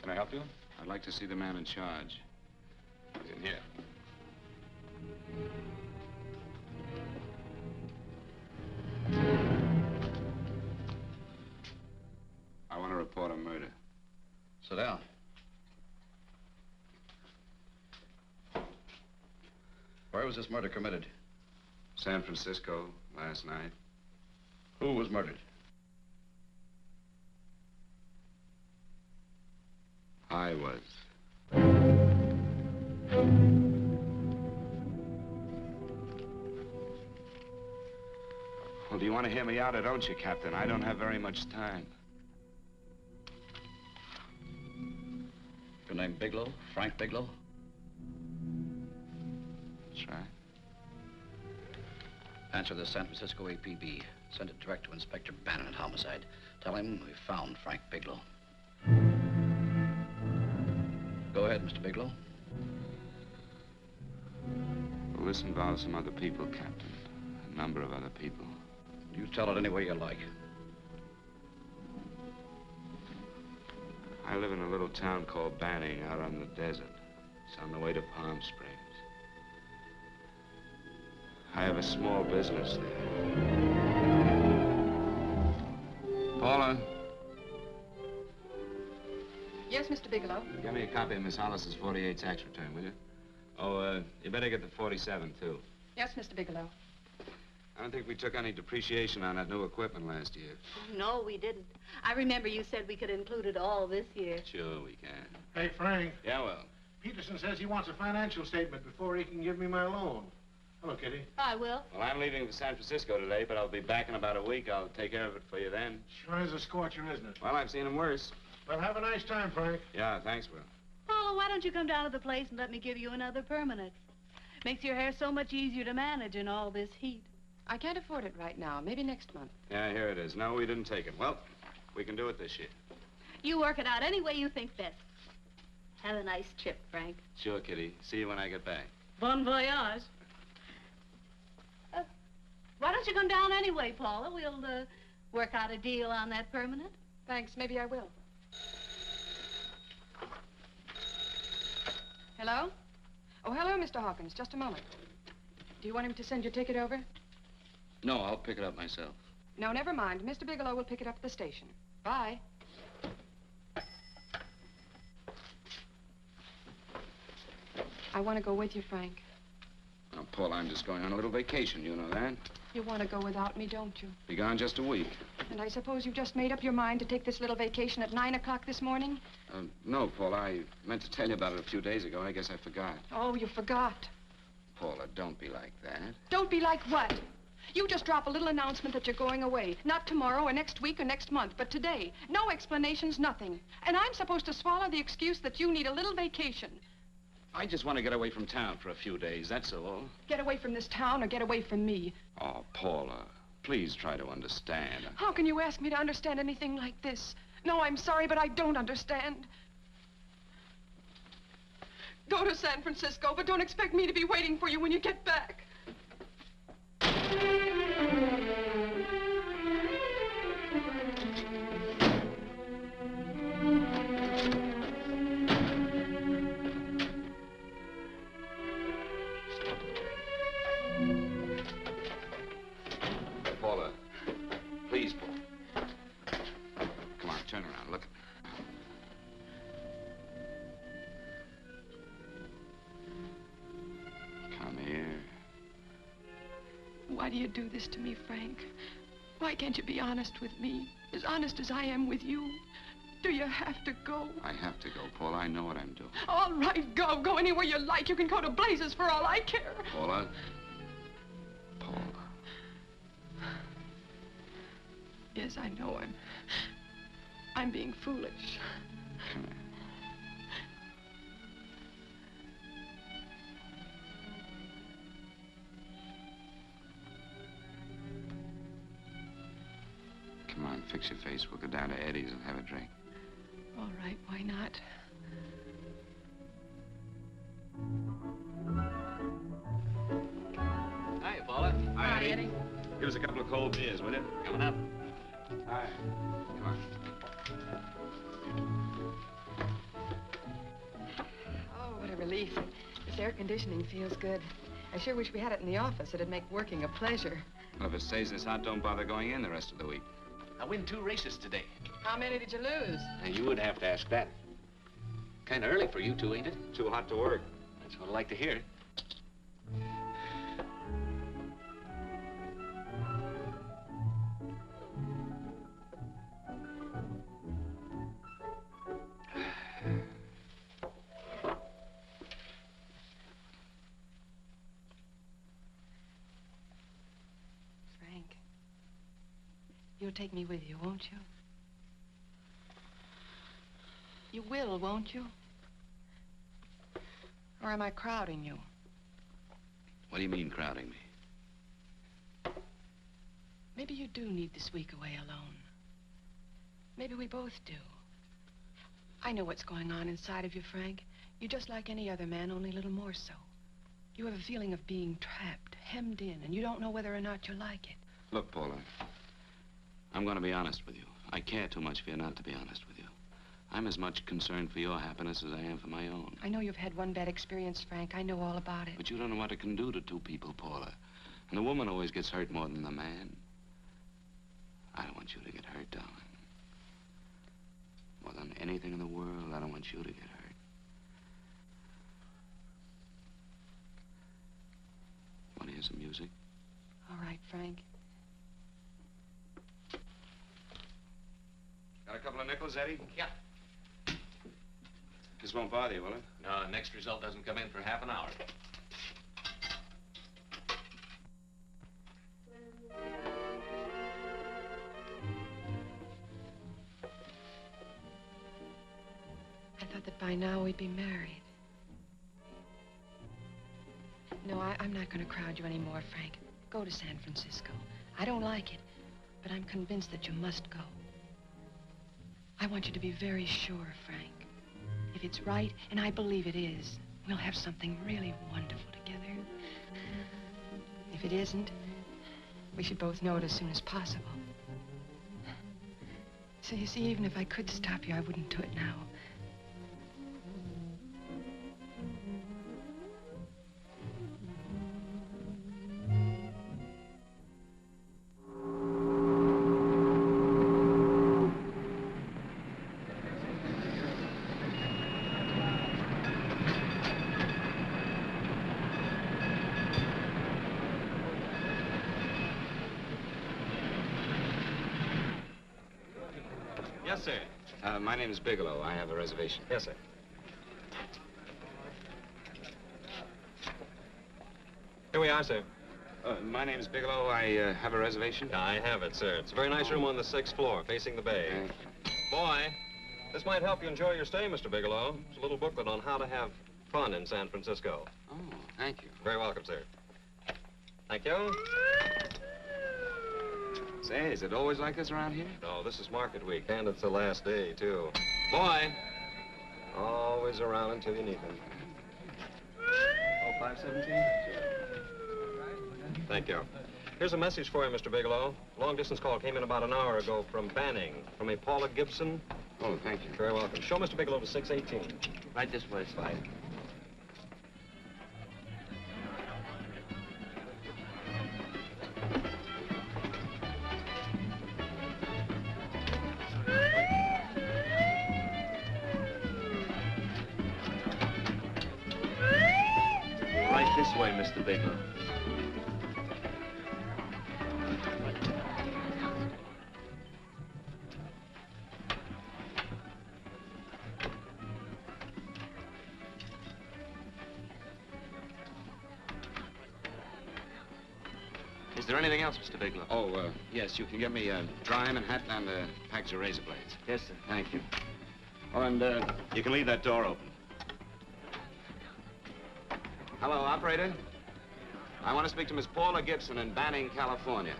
Can I help you? I'd like to see the man in charge. He's in here. I want to report a murder. Sit down. Where was this murder committed? San Francisco, last night. Who was murdered? I was. Well, do you want to hear me out or don't you, Captain? I don't have very much time. Your name Bigelow? Frank Bigelow? That's right. Answer the San Francisco APB. Send it direct to Inspector Bannon at Homicide. Tell him we found Frank Bigelow. Go ahead, Mr. Bigelow. Well, this involves some other people, Captain. A number of other people. You tell it any way you like. I live in a little town called Banning out on the desert. It's on the way to Palm Springs. I have a small business there. Paula? Yes, Mr. Bigelow? Give me a copy of Miss Hollis's 48 tax return, will you? Oh, you better get the 47, too. Yes, Mr. Bigelow. I don't think we took any depreciation on that new equipment last year. No, we didn't. I remember you said we could include it all this year. Sure we can. Hey, Frank. Yeah, well. Peterson says he wants a financial statement before he can give me my loan. Hello, Kitty. I will. Well, I'm leaving for San Francisco today, but I'll be back in about a week. I'll take care of it for you then. Sure is a scorcher, isn't it? Well, I've seen him worse. Well, have a nice time, Frank. Yeah, thanks, Will. Paula, why don't you come down to the place and let me give you another permanent? Makes your hair so much easier to manage in all this heat. I can't afford it right now. Maybe next month. Yeah, here it is. No, we didn't take it. Well, we can do it this year. You work it out any way you think best. Have a nice trip, Frank. Sure, Kitty. See you when I get back. Bon voyage. Why don't you come down anyway, Paula? We'll work out a deal on that permanent. Thanks. Maybe I will. Hello? Oh, hello, Mr. Hawkins. Just a moment. Do you want him to send your ticket over? No, I'll pick it up myself. No, never mind. Mr. Bigelow will pick it up at the station. Bye. I want to go with you, Frank. Now, Paul, I'm just going on a little vacation. You know that? You want to go without me, don't you? Be gone just a week. And I suppose you've just made up your mind to take this little vacation at 9 o'clock this morning? No, Paul. I meant to tell you about it a few days ago. I guess I forgot. Oh, you forgot. Paula, don't be like that. Don't be like what? You just drop a little announcement that you're going away. Not tomorrow or next week or next month, but today. No explanations, nothing. And I'm supposed to swallow the excuse that you need a little vacation. I just want to get away from town for a few days, that's all. Get away from this town or get away from me. Oh, Paula, please try to understand. How can you ask me to understand anything like this? No, I'm sorry, but I don't understand. Go to San Francisco, but don't expect me to be waiting for you when you get back. Paula, please, Paula. Come on, turn around, look at me. Come here. Why do you do this to me, Frank? Why can't you be honest with me? As honest as I am with you? Do you have to go? I have to go, Paula. I know what I'm doing. All right, go. Go anywhere you like. You can go to blazes for all I care. Paula. Paula. Yes, I know I'm being foolish. Come here. Come on, fix your face. We'll go down to Eddie's and have a drink. All right, why not? Hi, Paula. Hi, Eddie. Give us a couple of cold beers, will you? Coming up. Hi. Come on. relief. This air conditioning feels good. I sure wish we had it in the office. It'd make working a pleasure. Well, if it stays this hot, don't bother going in the rest of the week. I win 2 races today. How many did you lose? And you would have to ask that. Kind of early for you two, ain't it? Too hot to work. That's what I like to hear. Frank, you'll take me with you, won't you? You will, won't you? Or am I crowding you? What do you mean, crowding me? Maybe you do need this week away alone. Maybe we both do. I know what's going on inside of you, Frank. You're just like any other man, only a little more so. You have a feeling of being trapped, hemmed in, and you don't know whether or not you like it. Look, Paula, I'm going to be honest with you. I care too much for you not to be honest with you. I'm as much concerned for your happiness as I am for my own. I know you've had one bad experience, Frank. I know all about it. But you don't know what it can do to 2 people, Paula. And the woman always gets hurt more than the man. I don't want you to get hurt, darling. More than anything in the world, I don't want you to get hurt. Want to hear some music? All right, Frank. Got a couple of nickels, Eddie? Yeah. This won't bother you, will it? No, next result doesn't come in for half an hour. I thought that by now we'd be married. No, I'm not going to crowd you anymore, Frank. Go to San Francisco. I don't like it, but I'm convinced that you must go. I want you to be very sure, Frank. If it's right, and I believe it is, we'll have something really wonderful together. If it isn't, we should both know it as soon as possible. So you see, even if I could stop you, I wouldn't do it now. Yes, sir. My name is Bigelow. I have a reservation. Yes, sir. Here we are, sir. My name is Bigelow. I have a reservation. I have it, sir. It's a very nice room on the 6th floor, facing the bay. Thank Boy, this might help you enjoy your stay, Mr. Bigelow. It's a little booklet on how to have fun in San Francisco. Oh, thank you. Very welcome, sir. Thank you. Say, is it always like this around here? No, this is market week, and it's the last day, too. Boy, always around until you need them. Oh, 517? Thank you. Here's a message for you, Mr. Bigelow. Long-distance call came in about an hour ago from Banning, from a Paula Gibson. Oh, thank you. Very welcome. Show Mr. Bigelow to 618. Right this way, Slide. Right this way, Mr. Bigelow. Is there anything else, Mr. Bigelow? Oh, yes, you can get me a dime and hat and a package of razor blades. Yes, sir. Thank you. Oh, and, You can leave that door open. hello, operator. I want to speak to Miss Paula Gibson in Banning, California.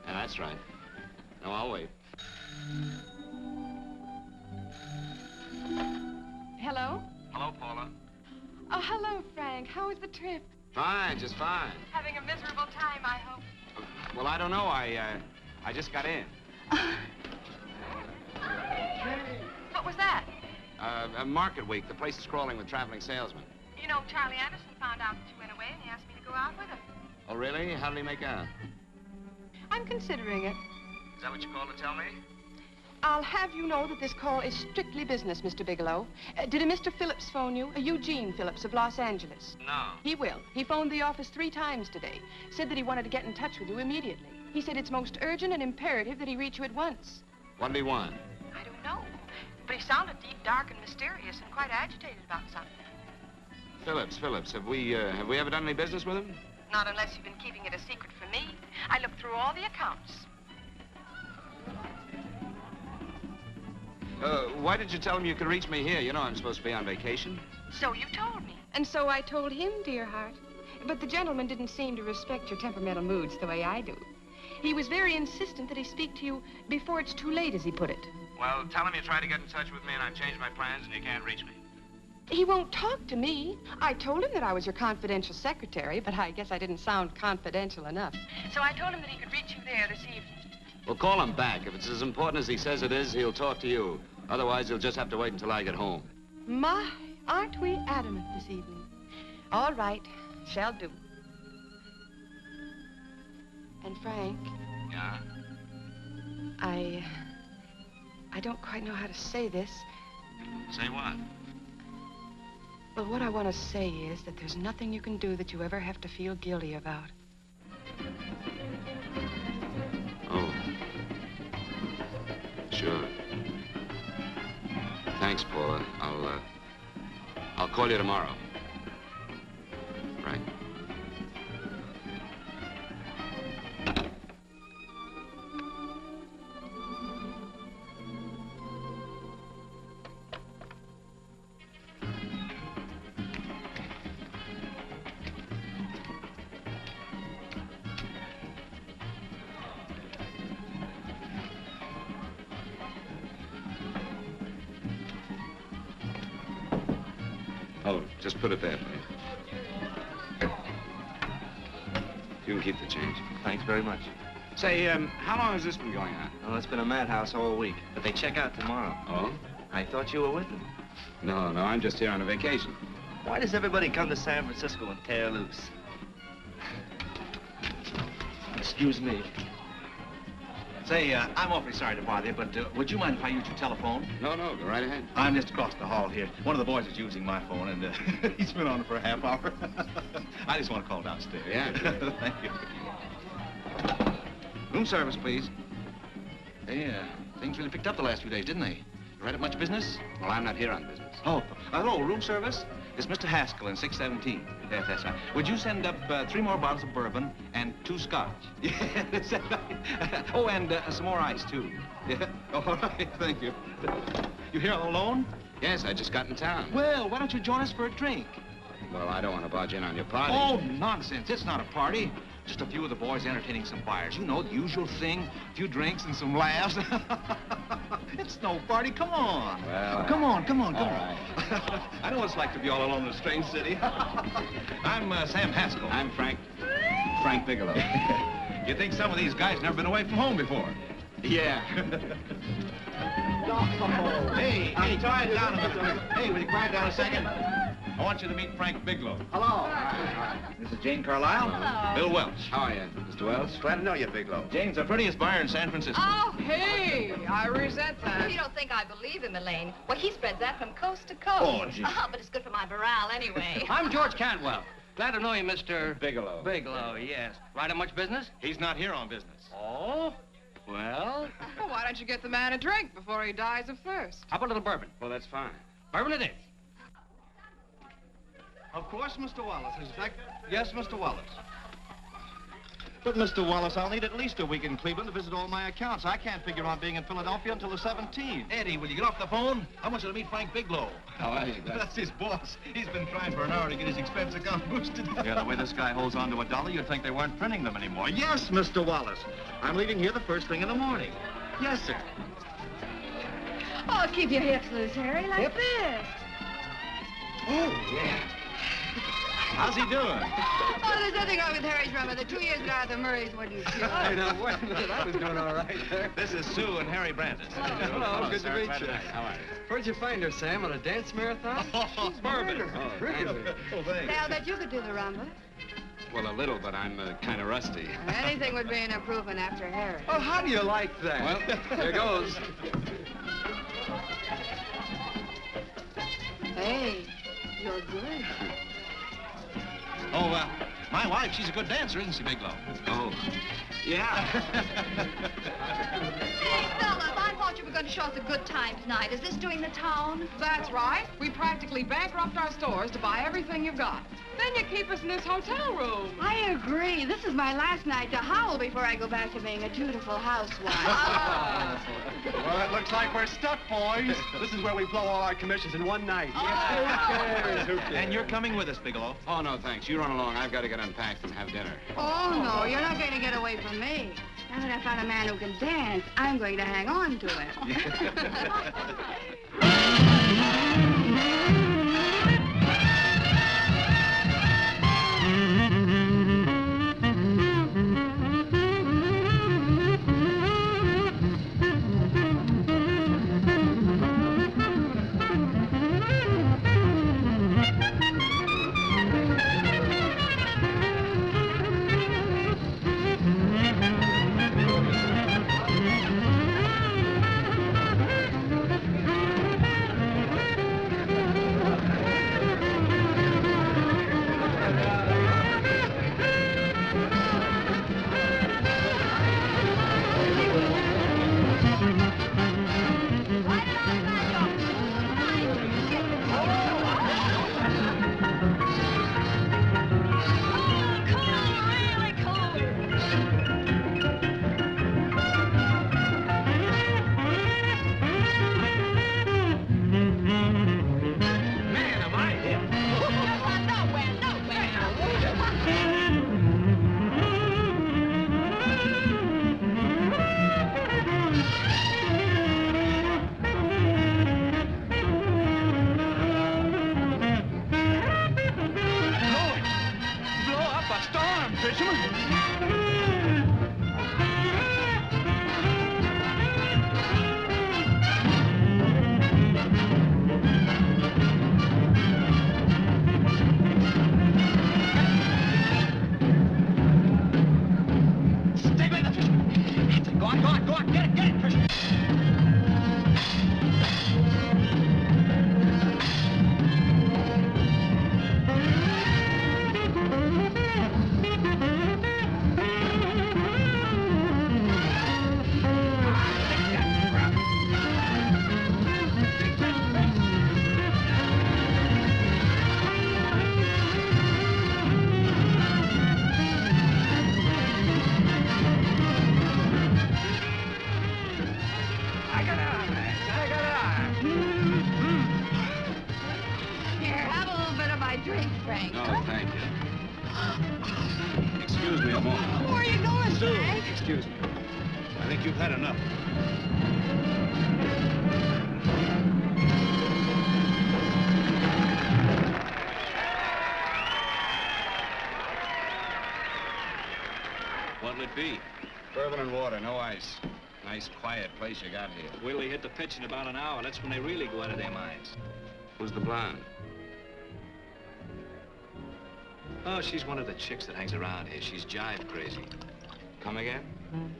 Yeah, that's right. No, I'll wait. Hello? Hello, Paula. Oh, hello, Frank. How was the trip? Fine, just fine. Having a miserable time, I hope. Well, I don't know. I just got in. What was that? Market week. The place is crawling with traveling salesmen. You know, Charlie Anderson found out that you went away, and he asked me to go out with him. Oh, really? How did he make out? I'm considering it. Is that what you called to tell me? I'll have you know that this call is strictly business, Mr. Bigelow. Did a Mr. Phillips phone you? A Eugene Phillips of Los Angeles. No. He will. He phoned the office 3 times today. Said that he wanted to get in touch with you immediately. He said it's most urgent and imperative that he reach you at once. What did he want? I don't know. But he sounded deep, dark, and mysterious, and quite agitated about something. Phillips. Have we ever done any business with him? Not unless you've been keeping it a secret from me. I looked through all the accounts. Why did you tell him you could reach me here? You know I'm supposed to be on vacation. So you told me. And so I told him, dear heart. But the gentleman didn't seem to respect your temperamental moods the way I do. He was very insistent that he speak to you before it's too late, as he put it. Well, tell him you tried to get in touch with me and I've changed my plans and you can't reach me. He won't talk to me. I told him that I was your confidential secretary, but I guess I didn't sound confidential enough. So I told him that he could reach you there this evening. Well, call him back. If it's as important as he says it is, he'll talk to you. Otherwise, he'll just have to wait until I get home. My, aren't we adamant this evening? All right, shall do. And Frank, Yeah? I don't quite know how to say this. Say what? Well, what I want to say is that there's nothing you can do that you ever have to feel guilty about. Oh. Sure. Thanks, Paula. I'll call you tomorrow. Right? Oh, just put it there, please. You can keep the change. Thanks very much. Say, how long has this been going on? Well, it's been a madhouse all week, but they check out tomorrow. Oh? I thought you were with them. No, I'm just here on a vacation. Why does everybody come to San Francisco and tear loose? Excuse me. Say, I'm awfully sorry to bother you, but would you mind if I used your telephone? No, go right ahead. I'm just across the hall here. One of the boys is using my phone, and he's been on it for a half hour. I just want to call downstairs. Yeah, sure. Thank you. Room service, please. Hey, things really picked up the last few days, didn't they? You right up much business? Well, I'm not here on business. Oh, hello, room service? It's Mr. Haskell in 617. Yes, that's right. Would you send up 3 more bottles of bourbon and 2 scotch? Yes, that's right. Oh, and some more ice, too. Yeah. All right, thank you. You here all alone? Yes, I just got in town. Well, why don't you join us for a drink? Well, I don't want to barge in on your party. Oh, nonsense. It's not a party. Just a few of the boys entertaining some buyers. You know, the usual thing. A few drinks and some laughs. It's no party. Come on. Well, come on. All right. I know what it's like to be all alone in a strange city. I'm Sam Haskell. I'm Frank Bigelow. You think some of these guys never been away from home before? Yeah. Hey, quiet down a minute. Hey, will you quiet down a second? I want you to meet Frank Bigelow. Hello. This is Jane Carlisle. Hello. Bill Welch. How are you, Mr. Wells? Glad to know you, Bigelow. Jane's the prettiest buyer in San Francisco. Oh, hey, I resent that. You don't think I believe him, Elaine? Well, he spreads that from coast to coast. Oh, gee. But it's good for my morale anyway. I'm George Cantwell. Glad to know you, Mr. Bigelow. Bigelow, yes. Right on much business? He's not here on business. Oh? Well, Well, why don't you get the man a drink before he dies of thirst? how about a little bourbon? Well, that's fine. Bourbon it is. Of course, Mr. Wallace. In fact, yes, Mr. Wallace. But, Mr. Wallace, I'll need at least a week in Cleveland to visit all my accounts. I can't figure on being in Philadelphia until the 17th. Eddie, will you get off the phone? I want you to meet Frank Bigelow. How are you, Gus? That's his boss. He's been trying for an hour to get his expense account boosted. Yeah, the way this guy holds on to a dollar, you'd think they weren't printing them anymore. Yes, Mr. Wallace. I'm leaving here the first thing in the morning. Yes, sir. Oh, keep your hips loose, Harry, like this. Oh, yeah. How's he doing? Oh, there's nothing wrong with Harry's rummer. The 2 years ago at the Murrays wouldn't cure. I know. Wait a minute. I was doing all right there. This is Sue and Harry Brandis. Hello, good to Sarah, meet glad you. How are you? Where'd you find her, Sam? On a dance marathon? She's Bourbon. Really? Oh, thanks. Say, I'll bet you could do the rumba. Well, a little, but I'm kind of rusty. Anything would be an improvement after Harry. Oh, how do you like that? Well, here goes. Hey, you're good. Oh, my wife, she's a good dancer, isn't she, Bigelow? Oh, yeah. Hey, fellas, I thought you were going to show us a good time tonight. Is this doing the town? That's right. We practically bankrupt our stores to buy everything you've got. Then you keep us in this hotel room. I agree. This is my last night to howl before I go back to being a dutiful housewife. Well, it looks like we're stuck, boys. This is where we blow all our commissions in one night. Who cares? Who cares? And you're coming with us, Bigelow. Oh, no, thanks. You run along. I've got to get unpacked and have dinner. Oh, no, you're not going to get away from me. Now that I found a man who can dance, I'm going to hang on to him. drink, Frank. No, thank you. Excuse me a moment. Where are you going, Sue, Frank? excuse me. I think you've had enough. What'll it be? Bourbon and water, no ice. Nice, quiet place you got here. Wait till they hit the pitch in about an hour. That's when they really go out of their minds. Who's the blonde? Oh, she's one of the chicks that hangs around here. She's jive crazy. Come again?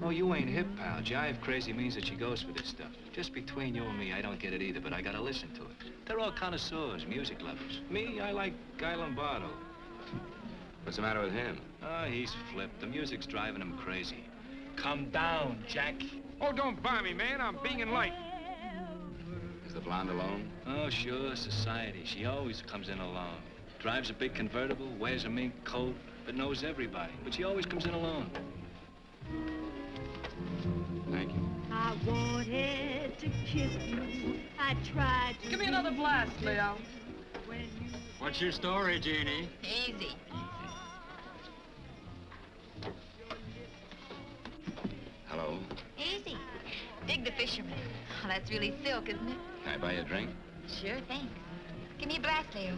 Oh, you ain't hip, pal. Jive crazy means that she goes for this stuff. Just between you and me, I don't get it either, but I gotta listen to it. They're all connoisseurs, music lovers. Me, I like Guy Lombardo. What's the matter with him? Oh, he's flipped. The music's driving him crazy. Come down, Jack. Oh, don't buy me, man. I'm being light. Is the blonde alone? Oh, sure, society. She always comes in alone. Drives a big convertible, wears a mink coat, but knows everybody. But she always comes in alone. Thank you. I wanted to kiss you. I tried to... Give me another blast, Leo. What's your story, Jeannie? Easy. Hello. Easy. Dig the fisherman. Oh, that's really silk, isn't it? Can I buy you a drink? Sure, thanks. Give me a blast, Leo.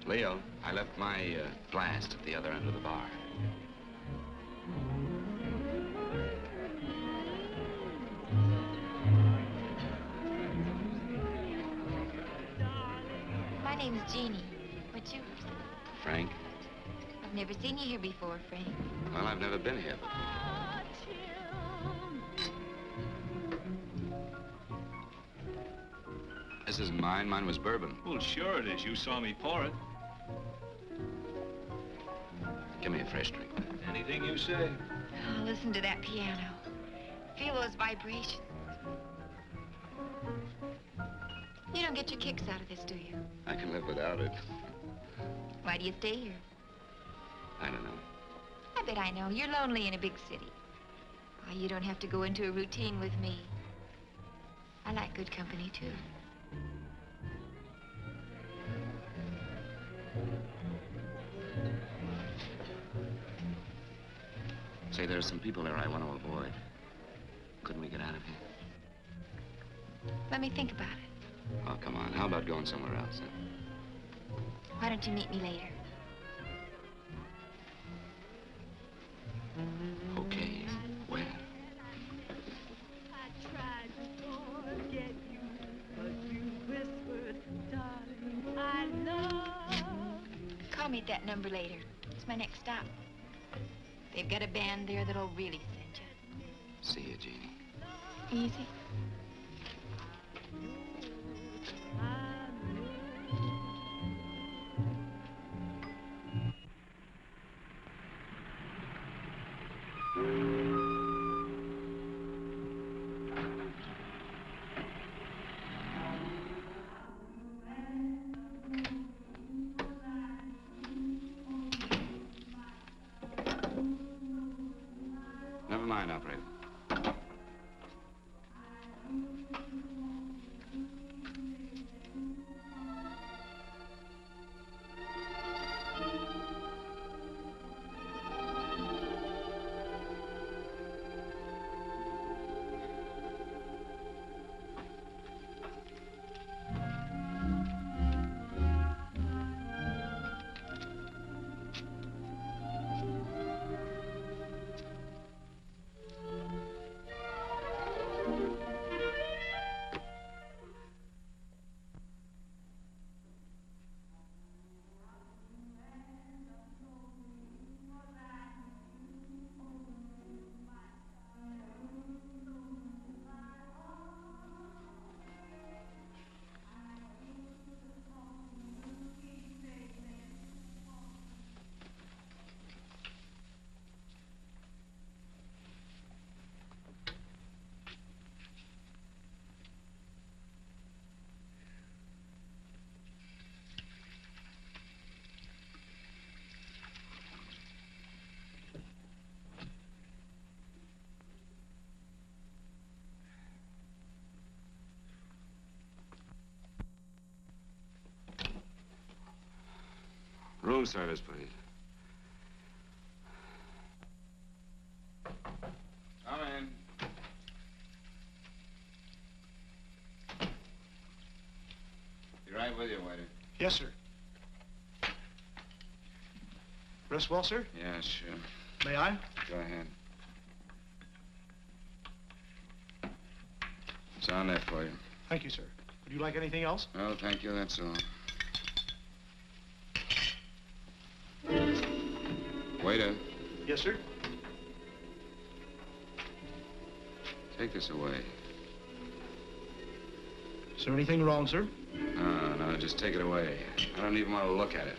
Leo. I left my blast at the other end of the bar. My name's Jeannie. What's yours? Frank? I've never seen you here before, Frank. Well, I've never been here before. This isn't mine. Mine was bourbon. Well, sure it is. You saw me pour it. Give me a fresh drink. Anything you say. Oh, listen to that piano. Feel those vibrations. You don't get your kicks out of this, do you? I can live without it. Why do you stay here? I don't know. I bet I know. You're lonely in a big city. Oh, you don't have to go into a routine with me. I like good company, too. Say, there are some people there I want to avoid. Couldn't we get out of here? Let me think about it. Oh, come on. How about going somewhere else, then? Why don't you meet me later? Okay. Where? I tried to forget you, but you whispered, darling, I love. Call me at that number later. It's my next stop. They've got a band there that'll really send you. See you, Jeannie. Easy. Never mind, operator. Room service, please. Come in. Be right with you, waiter. Yes, sir. Rest well, sir? Yeah, sure. May I? Go ahead. It's on there for you. Thank you, sir. Would you like anything else? No, thank you, that's all. Waiter, Yes, sir. take this away. Is there anything wrong, sir? No, just take it away. I don't even want to look at it.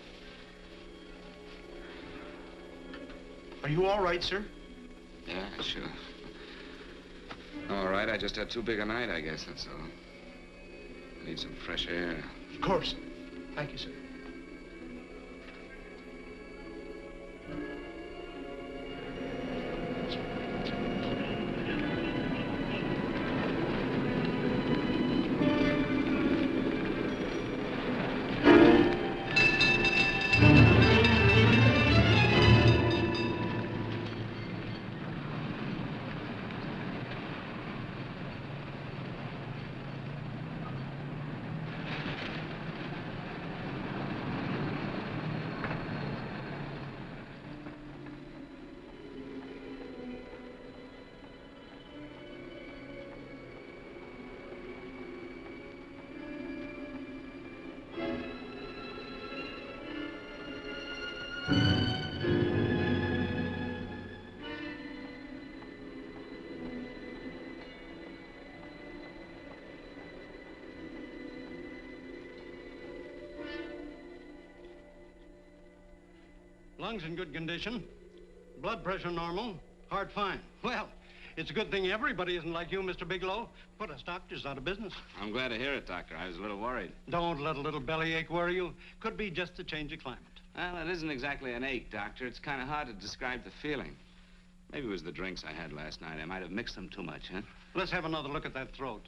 Are you all right, sir? Yeah, sure. All right, I just had too big a night, I guess, that's all. I need some fresh air. Of course. Thank you, sir. Lungs in good condition. Blood pressure normal. Heart fine. Well, it's a good thing everybody isn't like you, Mr. Bigelow. Put us doctors out of business. I'm glad to hear it, Doctor. I was a little worried. Don't let a little bellyache worry you. Could be just a change of climate. Well, it isn't exactly an ache, Doctor. It's kind of hard to describe the feeling. Maybe it was the drinks I had last night. I might have mixed them too much, huh? Let's have another look at that throat.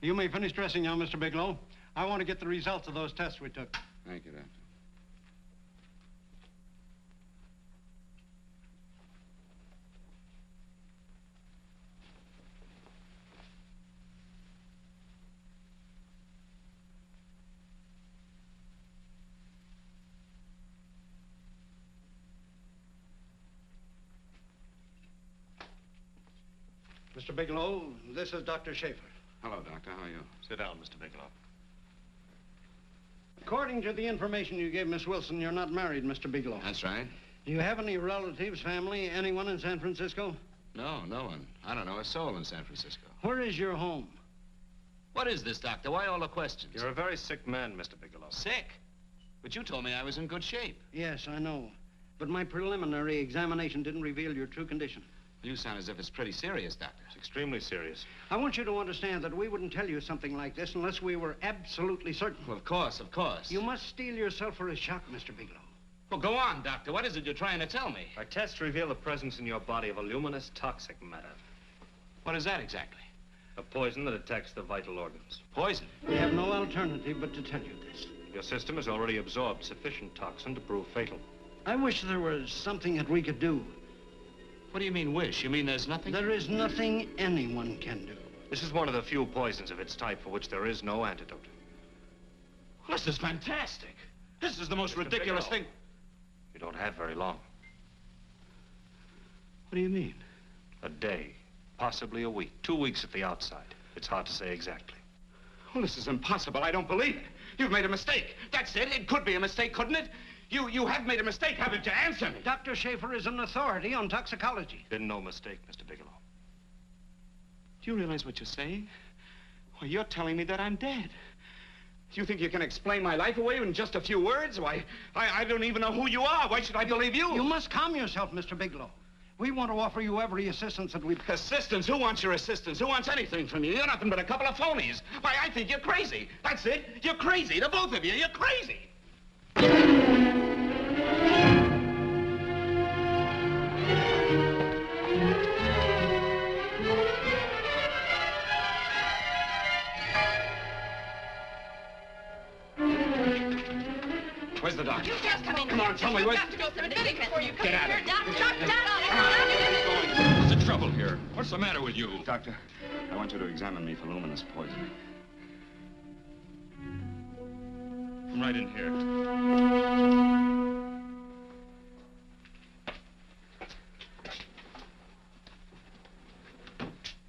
You may finish dressing now, Mr. Bigelow. I want to get the results of those tests we took. Thank you, Doctor. Mr. Bigelow, this is Dr. Schaefer. Hello, Doctor. How are you? Sit down, Mr. Bigelow. According to the information you gave Miss Wilson, you're not married, Mr. Bigelow. That's right. Do you have any relatives, family, anyone in San Francisco? No, no one. I don't know a soul in San Francisco. Where is your home? What is this, Doctor? Why all the questions? You're a very sick man, Mr. Bigelow. Sick? But you told me I was in good shape. Yes, I know. But my preliminary examination didn't reveal your true condition. You sound as if it's pretty serious, Doctor. It's extremely serious. I want you to understand that we wouldn't tell you something like this unless we were absolutely certain. Well, of course, of course. You must steel yourself for a shock, Mr. Bigelow. Well, go on, Doctor. What is it you're trying to tell me? Our tests reveal the presence in your body of a luminous toxic matter. What is that exactly? A poison that attacks the vital organs. Poison? We have no alternative but to tell you this. Your system has already absorbed sufficient toxin to prove fatal. I wish there was something that we could do. What do you mean, wish? You mean there's nothing? There is nothing anyone can do. This is one of the few poisons of its type for which there is no antidote. Well, this is fantastic. This is the most ridiculous thing. You don't have very long. What do you mean? A day, possibly a week, 2 weeks at the outside. It's hard to say exactly. Well, this is impossible. I don't believe it. You've made a mistake. That's it. It could be a mistake, couldn't it? You have made a mistake, haven't you? Answer me. Dr. Schaefer is an authority on toxicology. Been no mistake, Mr. Bigelow. Do you realize what you're saying? Well, you're telling me that I'm dead. Do you think you can explain my life away in just a few words? Why, I don't even know who you are. Why should I believe you? You must calm yourself, Mr. Bigelow. We want to offer you every assistance that we... Assistance? Who wants your assistance? Who wants anything from you? You're nothing but a couple of phonies. Why, I think you're crazy. That's it. You're crazy. The both of you. You're crazy. Where's the doctor? You just come in. Come on, tell me what... You have to go submitting before you come Get out here. of Doctor, here. doctor. What's the trouble here? What's the matter with you? Doctor, I want you to examine me for luminous poison. Come right in here.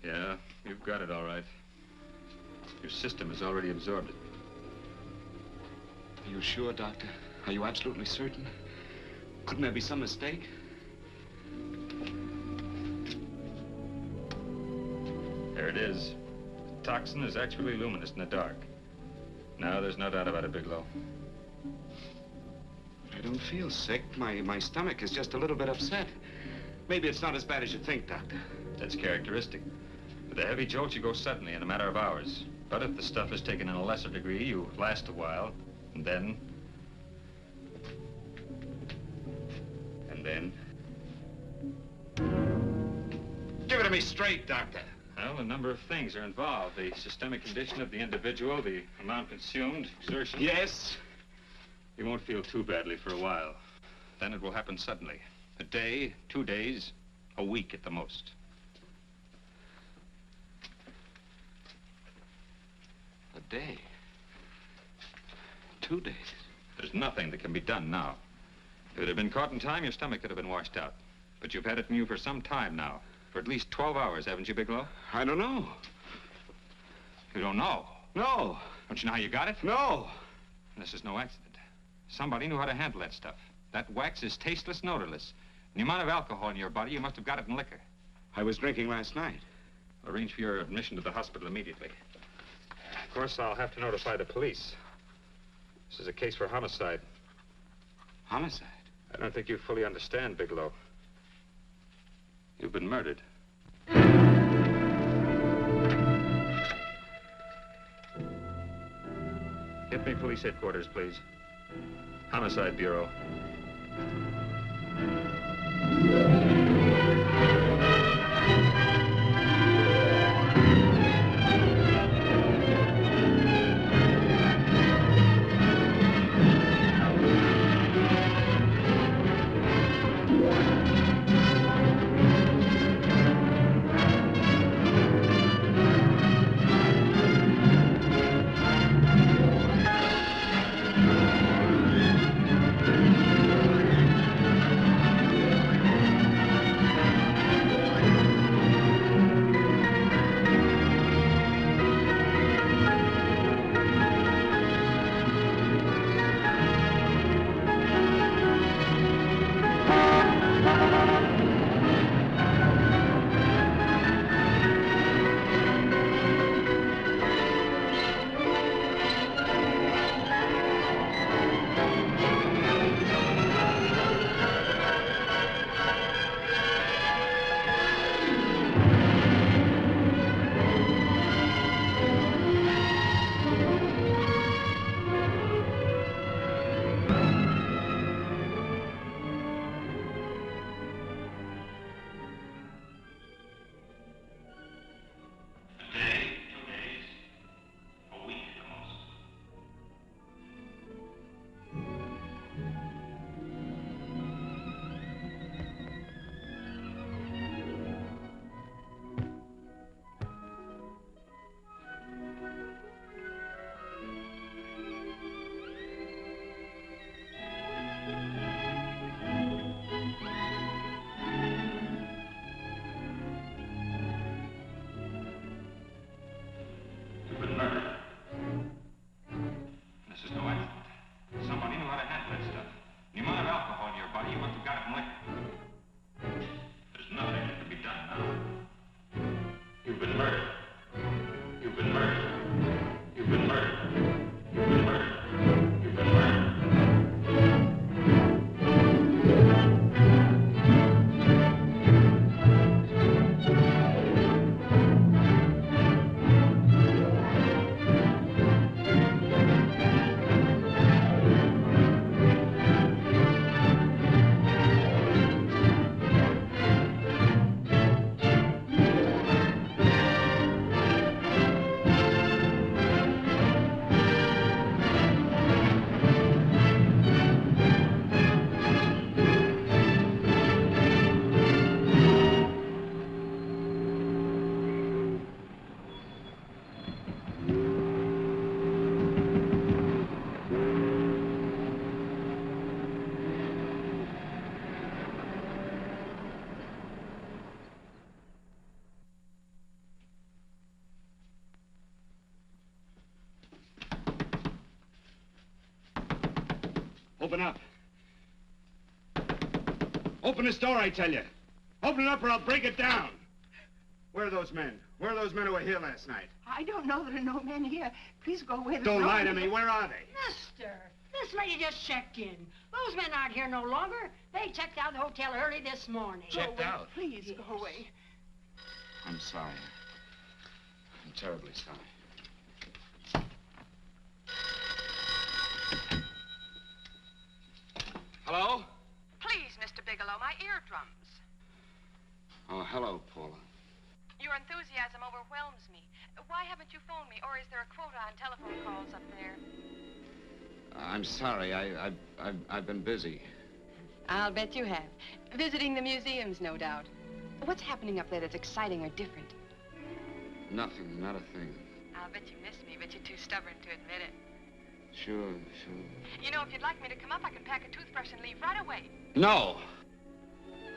Yeah, you've got it all right. Your system has already absorbed it. Are you sure, Doctor? Are you absolutely certain? Couldn't there be some mistake? There it is. The toxin is actually luminous in the dark. Now, there's no doubt about it, Bigelow. I don't feel sick. My stomach is just a little bit upset. Maybe it's not as bad as you think, Doctor. That's characteristic. With a heavy jolt, you go suddenly in a matter of hours. But if the stuff is taken in a lesser degree, you last a while, and then... Give it to me straight, Doctor. Well, a number of things are involved. The systemic condition of the individual, the amount consumed, exertion. Yes? You won't feel too badly for a while. Then it will happen suddenly. A day, 2 days, a week at the most. A day. 2 days. There's nothing that can be done now. If it had been caught in time, your stomach could have been washed out. But you've had it in you for some time now. For at least 12 hours, haven't you, Bigelow? I don't know. You don't know? No. Don't you know how you got it? No. This is no accident. Somebody knew how to handle that stuff. That wax is tasteless and odorless. And the amount of alcohol in your body, you must have got it in liquor. I was drinking last night. I'll arrange for your admission to the hospital immediately. Of course, I'll have to notify the police. This is a case for homicide. Homicide? I don't think you fully understand, Bigelow. You've been murdered. Get me police headquarters, please. Homicide Bureau. Open up. Open this door, I tell you. Open it up or I'll break it down. Where are those men? Where are those men who were here last night? I don't know. There are no men here. Please go away. Don't lie to me. Where are they? Mister, this lady just checked in. Those men aren't here no longer. They checked out of the hotel early this morning. Checked out? Please go away. I'm sorry. I'm terribly sorry. Hello? Please, Mr. Bigelow, my eardrums. Oh, hello, Paula. Your enthusiasm overwhelms me. Why haven't you phoned me, or is there a quota on telephone calls up there? I'm sorry. I've been busy. I'll bet you have. Visiting the museums, no doubt. What's happening up there that's exciting or different? Nothing, not a thing. I'll bet you miss me, but you're too stubborn to admit it. Sure. You know, if you'd like me to come up, I can pack a toothbrush and leave right away. No!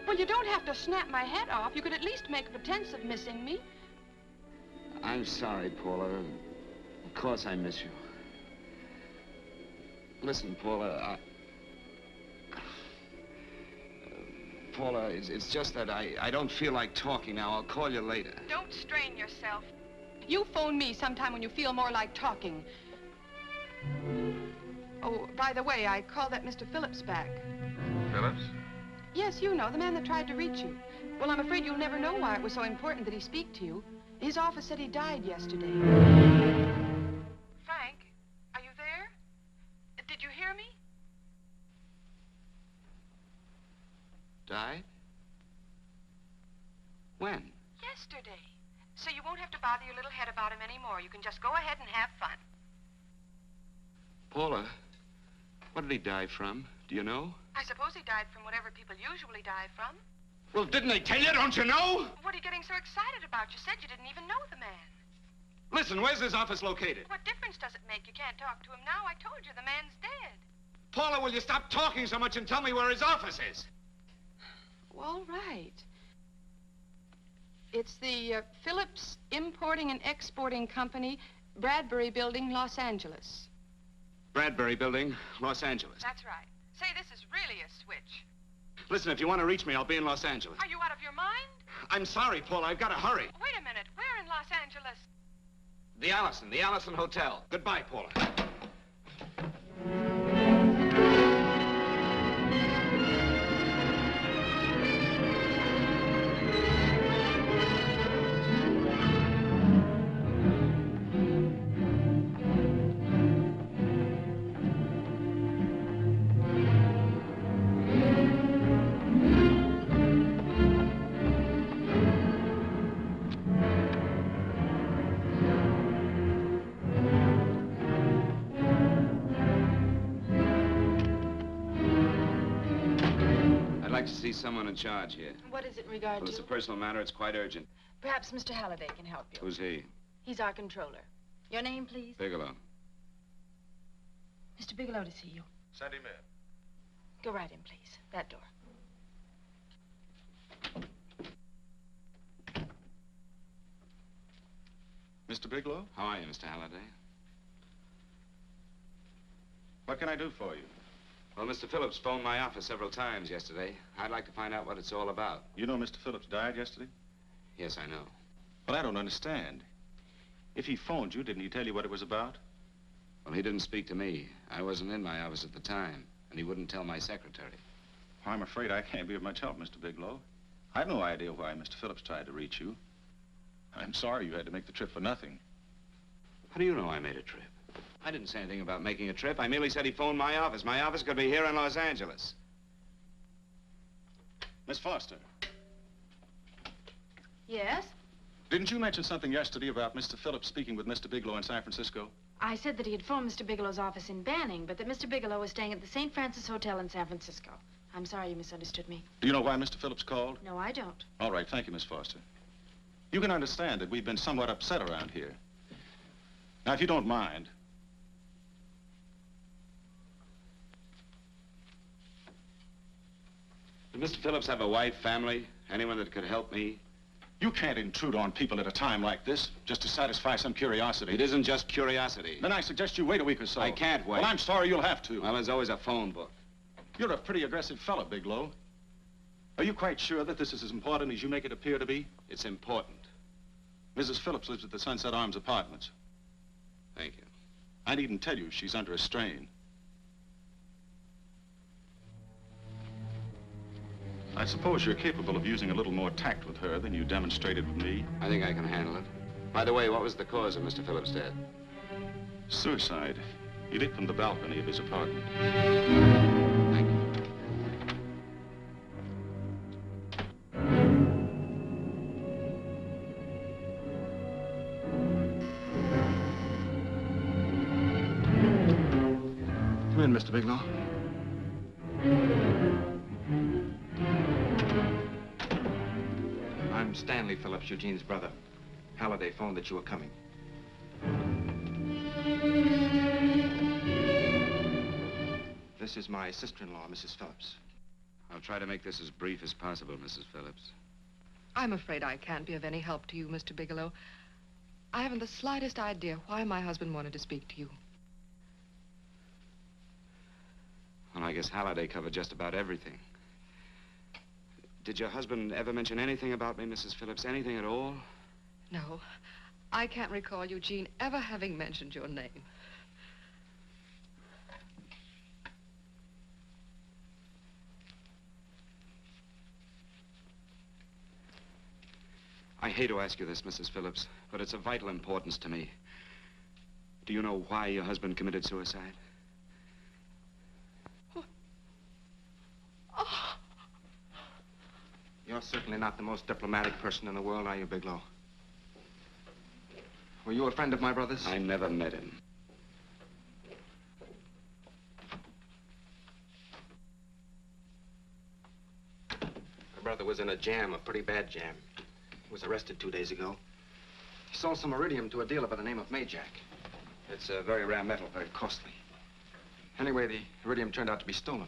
Well, you don't have to snap my head off. You could at least make a pretense of missing me. I'm sorry, Paula. Of course I miss you. Listen, Paula, Paula, it's just that I don't feel like talking now. I'll call you later. Don't strain yourself. You phone me sometime when you feel more like talking. Oh, by the way, I called that Mr. Phillips back. Phillips? Yes, you know, the man that tried to reach you. Well, I'm afraid you'll never know why it was so important that he speak to you. His office said he died yesterday. Frank, are you there? Did you hear me? Died? When? Yesterday. So you won't have to bother your little head about him anymore. You can just go ahead and have fun. Paula, what did he die from? Do you know? I suppose he died from whatever people usually die from. Well, didn't they tell you? Don't you know? What are you getting so excited about? You said you didn't even know the man. Listen, where's his office located? What difference does it make? You can't talk to him now. I told you the man's dead. Paula, will you stop talking so much and tell me where his office is? All right. It's the Phillips Importing and Exporting Company, Bradbury Building, Los Angeles. Bradbury Building, Los Angeles. That's right. Say, this is really a switch. Listen, if you want to reach me, I'll be in Los Angeles. Are you out of your mind? I'm sorry, Paula. I've got to hurry. Wait a minute. Where in Los Angeles? The Allison Hotel. Goodbye, Paula. To see someone in charge here. What is it in regard Well, to? it's a personal matter. It's quite urgent. Perhaps Mr. Halliday can help you. Who's he? He's our controller. Your name, please? Bigelow. Mr. Bigelow to see you. Send him in. Go right in, please. That door. Mr. Bigelow? How are you, Mr. Halliday? What can I do for you? Well, Mr. Phillips phoned my office several times yesterday. I'd like to find out what it's all about. You know Mr. Phillips died yesterday? Yes, I know. But I don't understand. If he phoned you, didn't he tell you what it was about? Well, he didn't speak to me. I wasn't in my office at the time, and he wouldn't tell my secretary. Well, I'm afraid I can't be of much help, Mr. Bigelow. I've no idea why Mr. Phillips tried to reach you. I'm sorry you had to make the trip for nothing. How do you know I made a trip? I didn't say anything about making a trip. I merely said he phoned my office. My office could be here in Los Angeles. Miss Foster, Yes? didn't you mention something yesterday about Mr. Phillips speaking with Mr. Bigelow in San Francisco? I said that he had phoned Mr. Bigelow's office in Banning, but that Mr. Bigelow was staying at the St. Francis Hotel in San Francisco. I'm sorry you misunderstood me. Do you know why Mr. Phillips called? No, I don't. All right, thank you, Miss Foster. You can understand that we've been somewhat upset around here. Now, if you don't mind, Did Mr. Phillips have a wife, family, anyone that could help me? you can't intrude on people at a time like this just to satisfy some curiosity. It isn't just curiosity. Then I suggest you wait a week or so. I can't wait. Well, I'm sorry you'll have to. Well, there's always a phone book. You're a pretty aggressive fellow, Bigelow. Are you quite sure that this is as important as you make it appear to be? It's important. Mrs. Phillips lives at the Sunset Arms Apartments. Thank you. I needn't tell you she's under a strain. I suppose you're capable of using a little more tact with her than you demonstrated with me. I think I can handle it. By the way, what was the cause of Mr. Phillips' death? Suicide. He leaped from the balcony of his apartment. Thank you. Come in, Mr. Bigelow. I'm Stanley Phillips, Eugene's brother. Halliday phoned that you were coming. This is my sister-in-law, Mrs. Phillips. I'll try to make this as brief as possible, Mrs. Phillips. I'm afraid I can't be of any help to you, Mr. Bigelow. I haven't the slightest idea why my husband wanted to speak to you. Well, I guess Halliday covered just about everything. Did your husband ever mention anything about me, Mrs. Phillips? Anything at all? No, I can't recall Eugene ever having mentioned your name. I hate to ask you this, Mrs. Phillips, but it's of vital importance to me. Do you know why your husband committed suicide? You're certainly not the most diplomatic person in the world, are you, Bigelow? Were you a friend of my brother's? I never met him. My brother was in a jam, a pretty bad jam. He was arrested 2 days ago. He sold some iridium to a dealer by the name of Majak. It's a very rare metal, very costly. Anyway, the iridium turned out to be stolen.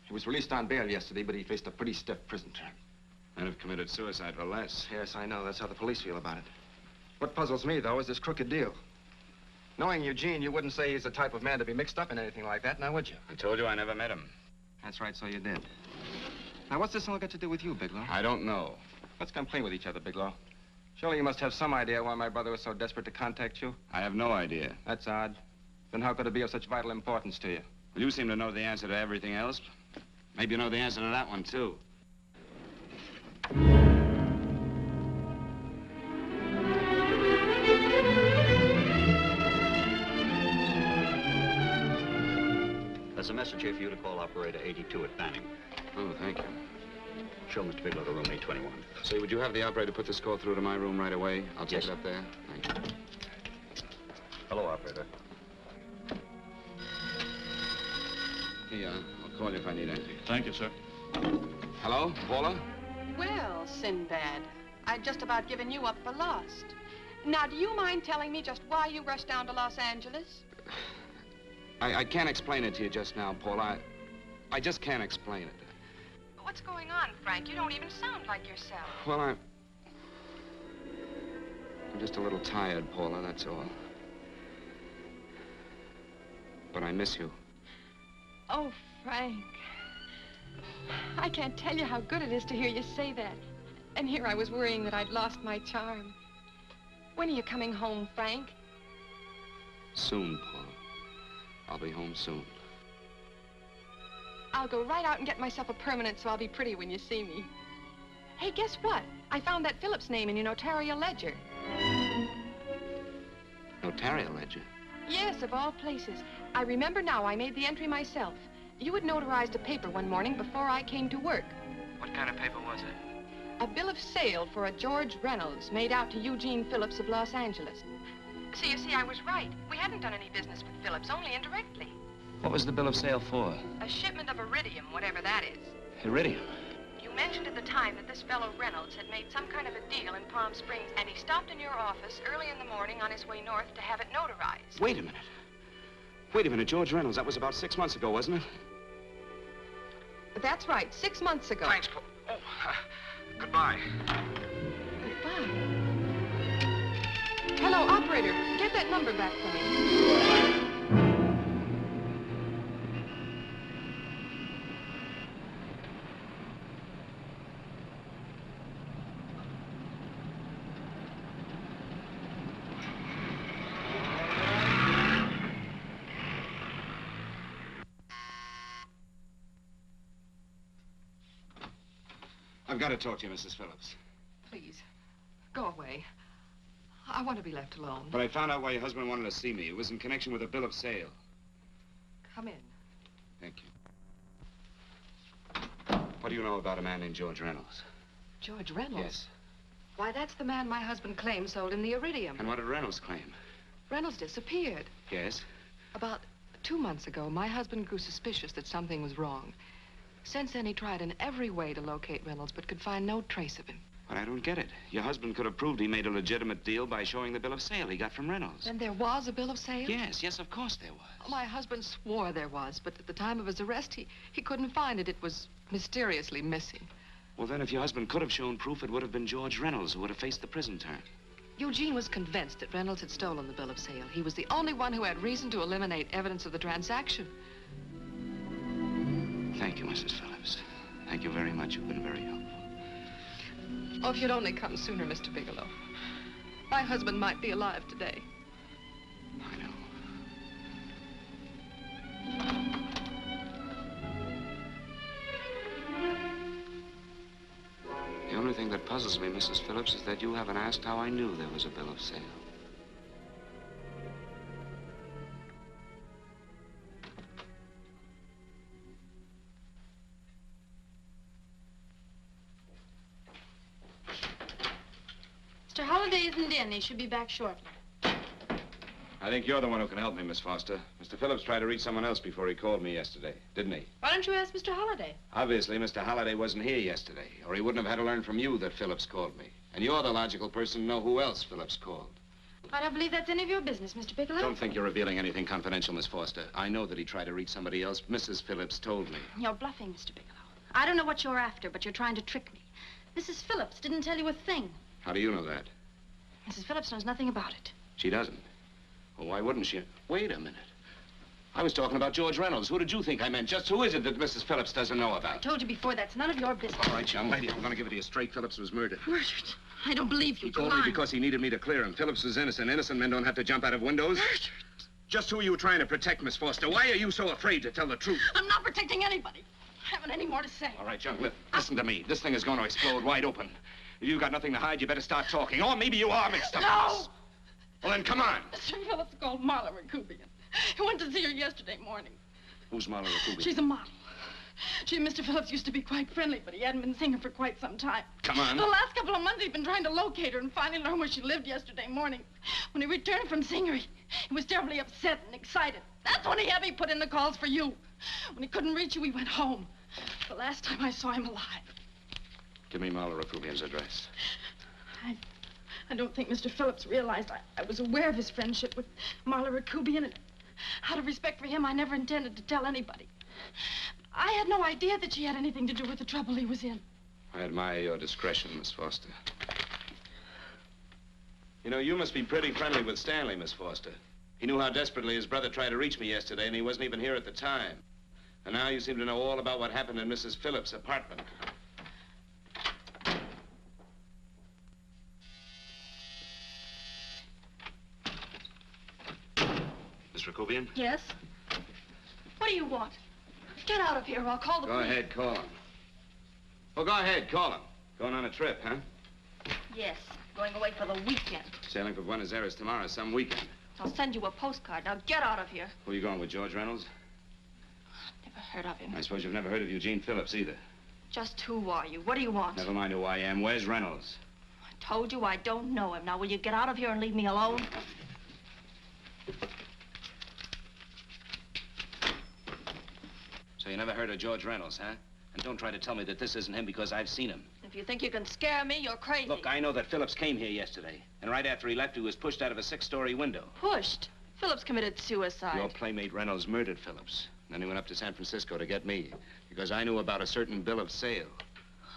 He was released on bail yesterday, but he faced a pretty stiff prison term. And have committed suicide for less. Yes, I know. That's how the police feel about it. What puzzles me, though, is this crooked deal. Knowing Eugene, you wouldn't say he's the type of man to be mixed up in anything like that, now would you? I told you I never met him. That's right, so you did. Now, what's this all got to do with you, Bigelow? I don't know. Let's come clean with each other, Bigelow. Surely you must have some idea why my brother was so desperate to contact you. I have no idea. That's odd. Then how could it be of such vital importance to you? Well, you seem to know the answer to everything else. Maybe you know the answer to that one, too. There's a message here for you to call operator 82 at Banning. Oh, thank you. Show Mr. Bigelow to room 821. Say, would you have the operator put this call through to my room right away? I'll take Yes. it up there. Thank you. Hello, operator. Here you are. I'll call you if I need anything. Thank you, sir. Hello, Paula? Well, Sinbad, I'd just about given you up for lost. Now, do you mind telling me just why you rushed down to Los Angeles? I can't explain it to you just now, Paula. I just can't explain it. What's going on, Frank? You don't even sound like yourself. Well, I'm just a little tired, Paula, that's all. But I miss you. Oh, Frank. I can't tell you how good it is to hear you say that. And here I was worrying that I'd lost my charm. When are you coming home, Frank? Soon, Paula. I'll be home soon. I'll go right out and get myself a permanent so I'll be pretty when you see me. Hey, guess what? I found that Phillips name in your notarial ledger. Notarial ledger? Yes, of all places. I remember now I made the entry myself. You had notarized a paper one morning before I came to work. What kind of paper was it? A bill of sale for a George Reynolds made out to Eugene Phillips of Los Angeles. So you see, I was right. We hadn't done any business with Phillips, only indirectly. What was the bill of sale for? A shipment of iridium, whatever that is. Iridium. You mentioned at the time that this fellow Reynolds had made some kind of a deal in Palm Springs, and he stopped in your office early in the morning on his way north to have it notarized. Wait a minute. Wait a minute, George Reynolds. That was about 6 months ago, wasn't it? That's right, 6 months ago. Thanks, goodbye. Goodbye. Hello, operator. Get that number back for me. I've got to talk to you, Mrs. Phillips. Please, go away. I want to be left alone. But I found out why your husband wanted to see me. It was in connection with a bill of sale. Come in. Thank you. What do you know about a man named George Reynolds? George Reynolds? Yes. Why, that's the man my husband claims sold him the iridium. And what did Reynolds claim? Reynolds disappeared. Yes? About 2 months ago, my husband grew suspicious that something was wrong. Since then, he tried in every way to locate Reynolds, but could find no trace of him. But I don't get it. Your husband could have proved he made a legitimate deal by showing the bill of sale he got from Reynolds. Then there was a bill of sale? Yes, of course there was. My husband swore there was, but at the time of his arrest, he couldn't find it. It was mysteriously missing. Well, then, if your husband could have shown proof, it would have been George Reynolds who would have faced the prison term. Eugene was convinced that Reynolds had stolen the bill of sale. He was the only one who had reason to eliminate evidence of the transaction. Thank you, Mrs. Phillips. Thank you very much. You've been very helpful. Oh, if you'd only come sooner, Mr. Bigelow. My husband might be alive today. I know. The only thing thing that puzzles me, Mrs. Phillips, is that you haven't asked how I knew there was a bill of sale. Mr. Holliday isn't in. He should be back shortly. I think you're the one who can help me, Miss Foster. Mr. Phillips tried to reach someone else before he called me yesterday, didn't he? Why don't you ask Mr. Holliday? Obviously, Mr. Holliday wasn't here yesterday, or he wouldn't have had to learn from you that Phillips called me. And you're the logical person to know who else Phillips called. I don't believe that's any of your business, Mr. Bigelow. Don't think you're revealing anything confidential, Miss Foster. I know that he tried to reach somebody else. Mrs. Phillips told me. You're bluffing, Mr. Bigelow. I don't know what you're after, but you're trying to trick me. Mrs. Phillips didn't tell you a thing. How do you know that? Mrs. Phillips knows nothing about it. She doesn't. Well, why wouldn't she? Wait a minute. I was talking about George Reynolds. Who did you think I meant? Just who is it that Mrs. Phillips doesn't know I about? told you before, that's none of your business. All right, young lady, I'm going to give it to you straight. Phillips was murdered. Murdered? I don't believe you. He told me because he needed me to clear him. Phillips was innocent. Innocent men don't have to jump out of windows. Murdered? Just who are you trying to protect, Miss Foster? Why are you so afraid to tell the truth? I'm not protecting anybody. I haven't any more to say. All right, young, listen to me. This thing is going to explode wide open. If you've got nothing to hide, you better start talking. Or maybe you are mixed up. No! Well, then, come on. Mr. Phillips called Marla Rakubian. He went to see her yesterday morning. Who's Marla Rakubian? She's a model. She and Mr. Phillips used to be quite friendly, but he hadn't been seeing her for quite some time. Come on. The last couple of months, he'd been trying to locate her and finally learn where she lived yesterday morning. When he returned from seeing her, he was terribly upset and excited. That's when he had me put in the calls for you. When he couldn't reach you, he went home. The last time I saw him alive. Give me Marla Rakubian's address. I don't think Mr. Phillips realized I was aware of his friendship with Marla Rakubian, and out of respect for him, I never intended to tell anybody. I had no idea that she had anything to do with the trouble he was in. I admire your discretion, Miss Foster. You know, you must be pretty friendly with Stanley, Miss Foster. He knew how desperately his brother tried to reach me yesterday, and he wasn't even here at the time. And now you seem to know all about what happened in Mrs. Phillips' apartment. Miss Rakubian? Yes? What do you want? Get out of here or I'll call the police. Go ahead, call him. Well, go ahead, call him. Going on a trip, huh? Yes, going away for the weekend. Sailing for Buenos Aires tomorrow, some weekend. I'll send you a postcard. Now get out of here. Who are you going with, George Reynolds? Never heard of him. I suppose you've never heard of Eugene Phillips either. Just who are you? What do you want? Never mind who I am. Where's Reynolds? I told you I don't know him. Now will you get out of here and leave me alone? So you never heard of George Reynolds, huh? And don't try to tell me that this isn't him because I've seen him. If you think you can scare me, you're crazy. Look, I know that Phillips came here yesterday. And right after he left, he was pushed out of a 6-story window. Pushed? Phillips committed suicide. Your playmate Reynolds murdered Phillips. Then he went up to San Francisco to get me. Because I knew about a certain bill of sale.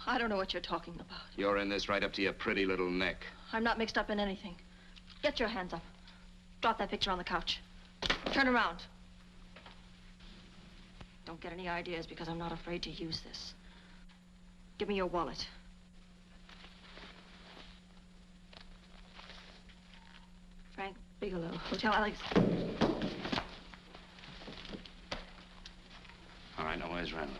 I don't know what you're talking about. You're in this right up to your pretty little neck. I'm not mixed up in anything. Get your hands up. Drop that picture on the couch. Turn around. Don't get any ideas because I'm not afraid to use this. Give me your wallet. Frank Bigelow, Hotel Alex. All right, now where's Reynolds?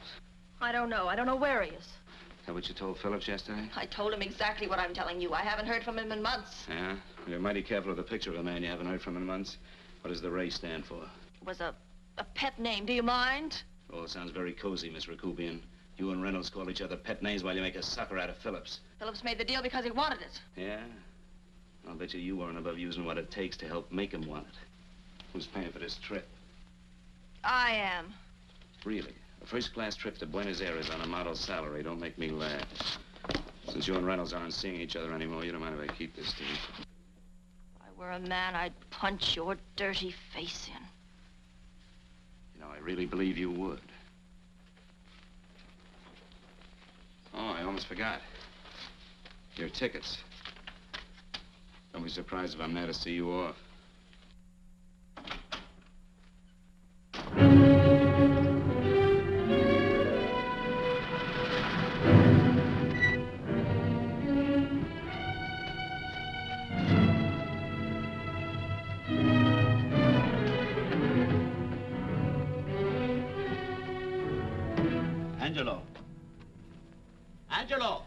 I don't know. I don't know where he is. Is that what you told Phillips yesterday? I told him exactly what I'm telling you. I haven't heard from him in months. Yeah? You're mighty careful of the picture of a man you haven't heard from in months. What does the Ray stand for? It was a pet name. Do you mind? Oh, it sounds very cozy, Miss Rakubian. You and Reynolds call each other pet names while you make a sucker out of Phillips. Phillips made the deal because he wanted it. Yeah? I'll bet you weren't above using what it takes to help make him want it. Who's paying for this trip? I am. Really? A first-class trip to Buenos Aires on a model's salary. Don't make me laugh. Since you and Reynolds aren't seeing each other anymore, you don't mind if I keep this, do you? If I were a man, I'd punch your dirty face in. You know, I really believe you would. Oh, I almost forgot. Your tickets. Don't be surprised if I'm there to see you off. Angelo. Angelo!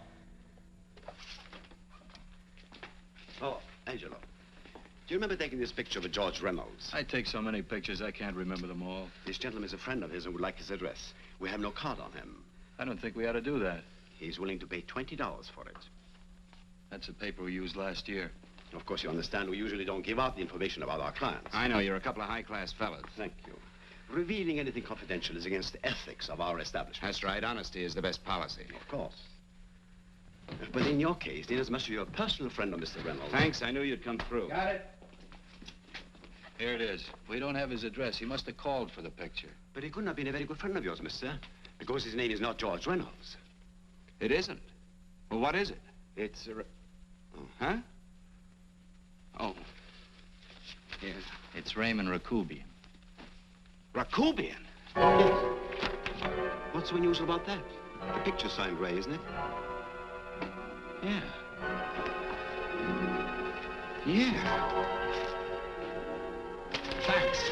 you remember taking this picture of George Reynolds? I take so many pictures, I can't remember them all. This gentleman is a friend of his and would like his address. We have no card on him. I don't think we ought to do that. He's willing to pay $20 for it. That's the paper we used last year. Of course, you understand we usually don't give out the information about our clients. I know, you're a couple of high-class fellas. Thank you. Revealing anything confidential is against the ethics of our establishment. That's right. Honesty is the best policy. Of course. But in your case, inasmuch as you're a personal friend of Mr. Reynolds... Thanks. I knew you'd come through. Got it. Here it is. We don't have his address. He must have called for the picture. But he couldn't have been a very good friend of yours, mister, because his name is not George Reynolds. It isn't? Well, what is it? It's a... Huh? Oh. Here. It's Raymond Rakubian. Rakubian? What's so unusual about that? The picture's signed Ray, isn't it? Yeah. Yeah. Thanks.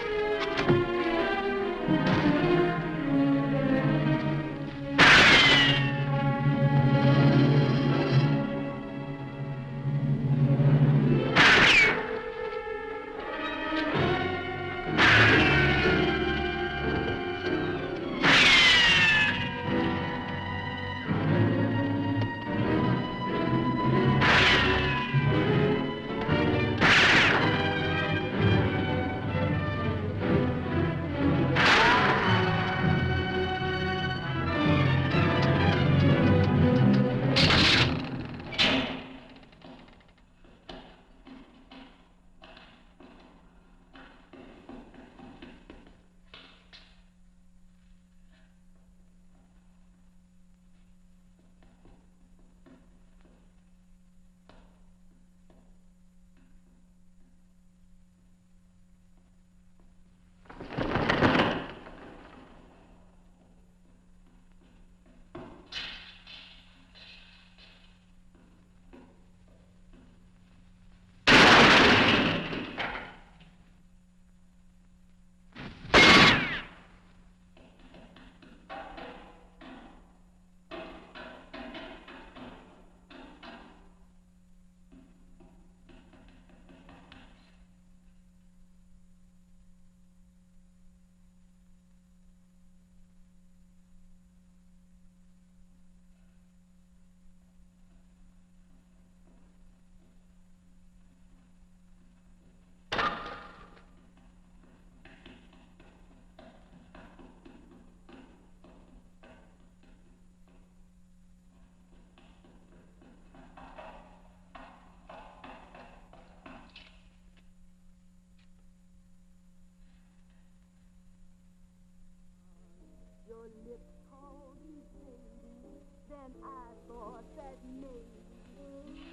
Your lips called me baby, then I thought that maybe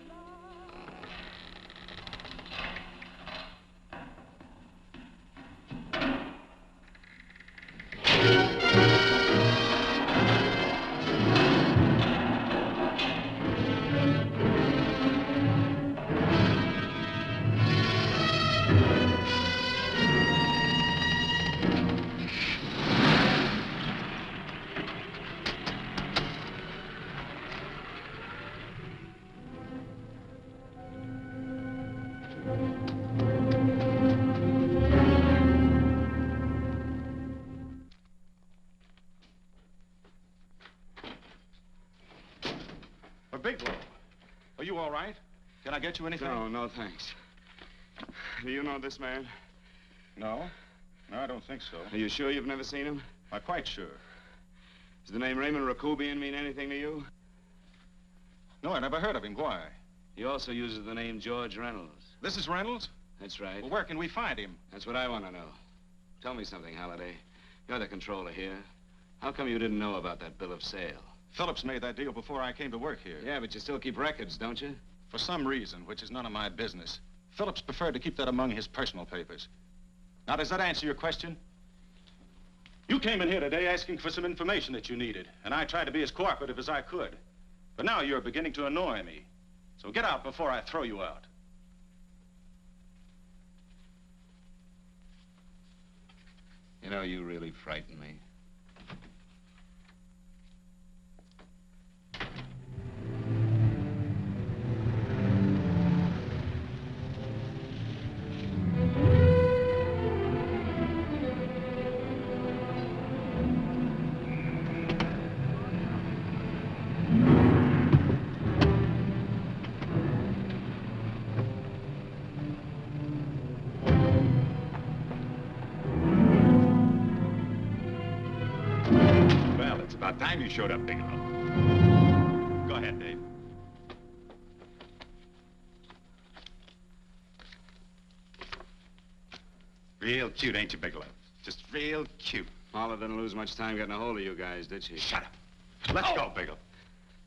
love. Bigelow, are you all right? Can I get you anything? No, thanks. Do you know this man? No. No, I don't think so. Are you sure you've never seen him? I'm quite sure. Does the name Raymond Rakubian mean anything to you? No, I never heard of him. Why? He also uses the name George Reynolds. This is Reynolds? That's right. Well, where can we find him? That's what I want to know. Tell me something, Halliday. You're the controller here. How come you didn't know about that bill of sale? Phillips made that deal before I came to work here. Yeah, but you still keep records, don't you? For some reason, which is none of my business, Phillips preferred to keep that among his personal papers. Now, does that answer your question? You came in here today asking for some information that you needed, and I tried to be as cooperative as I could. But now you're beginning to annoy me. So get out before I throw you out. You know, you really frighten me. about time you showed up, Bigelow. Go ahead, Dave. Real cute, ain't you, Bigelow? Just real cute. Paula didn't lose much time getting a hold of you guys, did she? Shut up. Let's go, Bigelow.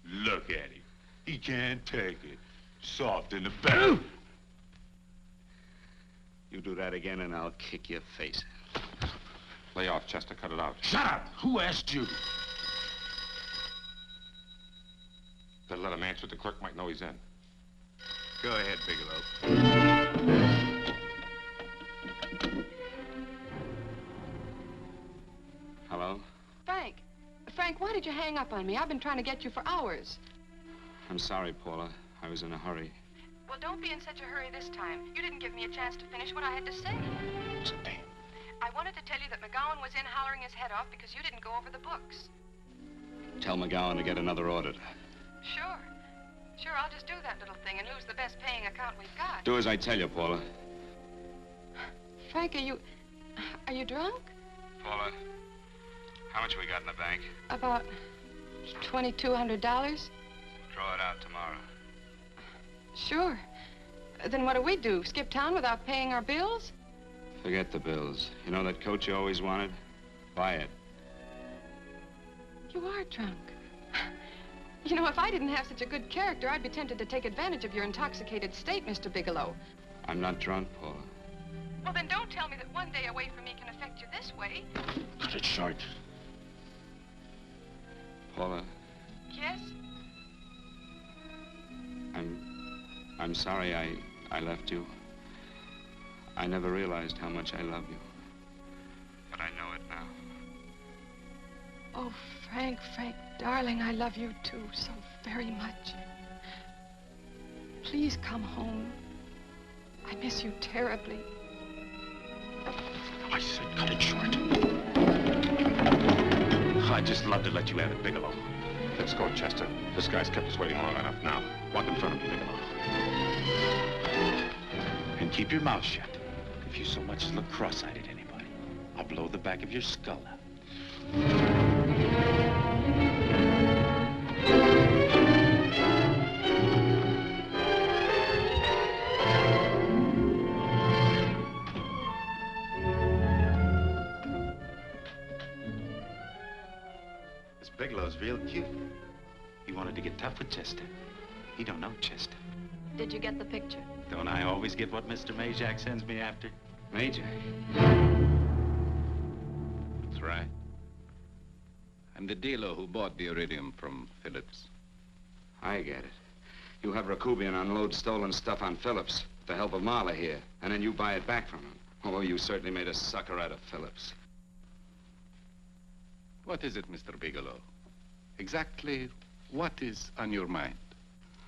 Look at him. He can't take it. Soft in the back. You do that again and I'll kick your face. Lay off, Chester. Cut it out. Shut up! Who asked you? Better let him answer. The clerk might know he's in. Go ahead, Bigelow. Hello? Frank. Frank, why did you hang up on me? I've been trying to get you for hours. I'm sorry, Paula. I was in a hurry. Well, don't be in such a hurry this time. You didn't give me a chance to finish what I had to say. I wanted to tell you that McGowan was in hollering his head off because you didn't go over the books. Tell McGowan to get another auditor. Sure. Sure, I'll just do that little thing and lose the best paying account we've got. Do as I tell you, Paula. Frank, are you drunk? Paula, how much we got in the bank? About $2,200. Draw it out tomorrow. Sure. Then what do? Skip town without paying our bills? Forget the bills. You know that coat you always wanted? Buy it. You are drunk. You know, if I didn't have such a good character, I'd be tempted to take advantage of your intoxicated state, Mr. Bigelow. I'm not drunk, Paula. Well, then don't tell me that one day away from me can affect you this way. Cut it short. Paula, Yes? I'm sorry I left you. I never realized how much I love you. But I know it now. Oh, Frank, darling, I love you too so very much. Please come home. I miss you terribly. I said cut it short. I'd just love to let you have it, Bigelow. Let's go, Chester. This guy's kept us waiting long enough now. Walk in front of me, Bigelow. And keep your mouth shut. If you so much as look cross-eyed at anybody, I'll blow the back of your skull out. This Bigelow's real cute. He wanted to get tough with Chester. He don't know Chester. Did you get the picture? Don't I always get what Mr. Majak sends me after? Majak? That's right. I'm the dealer who bought the iridium from Phillips. I get it. You have Rakubian unload stolen stuff on Phillips with the help of Marla here, and then you buy it back from him. Oh, you certainly made a sucker out of Phillips. What is it, Mr. Bigelow? Exactly what is on your mind?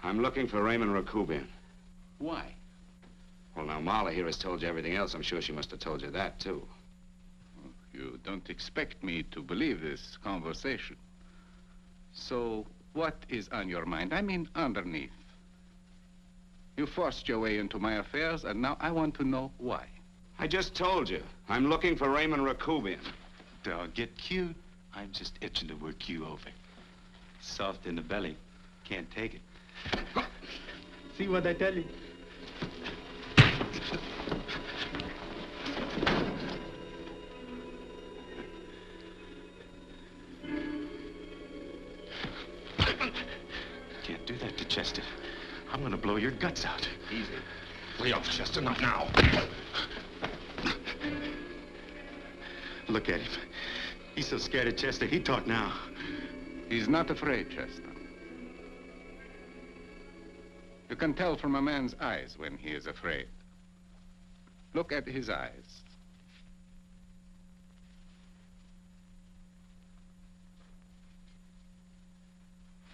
I'm looking for Raymond Rakubian. Why? Well, now, Marla here has told you everything else. I'm sure she must have told you that, too. You don't expect me to believe this conversation. So, what is on your mind? I mean, underneath. You forced your way into my affairs, and now I want to know why. I just told you. I'm looking for Raymond Rakubian. Don't get cute. I'm just itching to work you over. Soft in the belly. Can't take it. See what I tell you? Can't do that to Chester. I'm gonna blow your guts out. Easy. Lay off, Chester, not now. Look at him. He's so scared of Chester, he talk now. He's not afraid, Chester. You can tell from a man's eyes when he is afraid. Look at his eyes.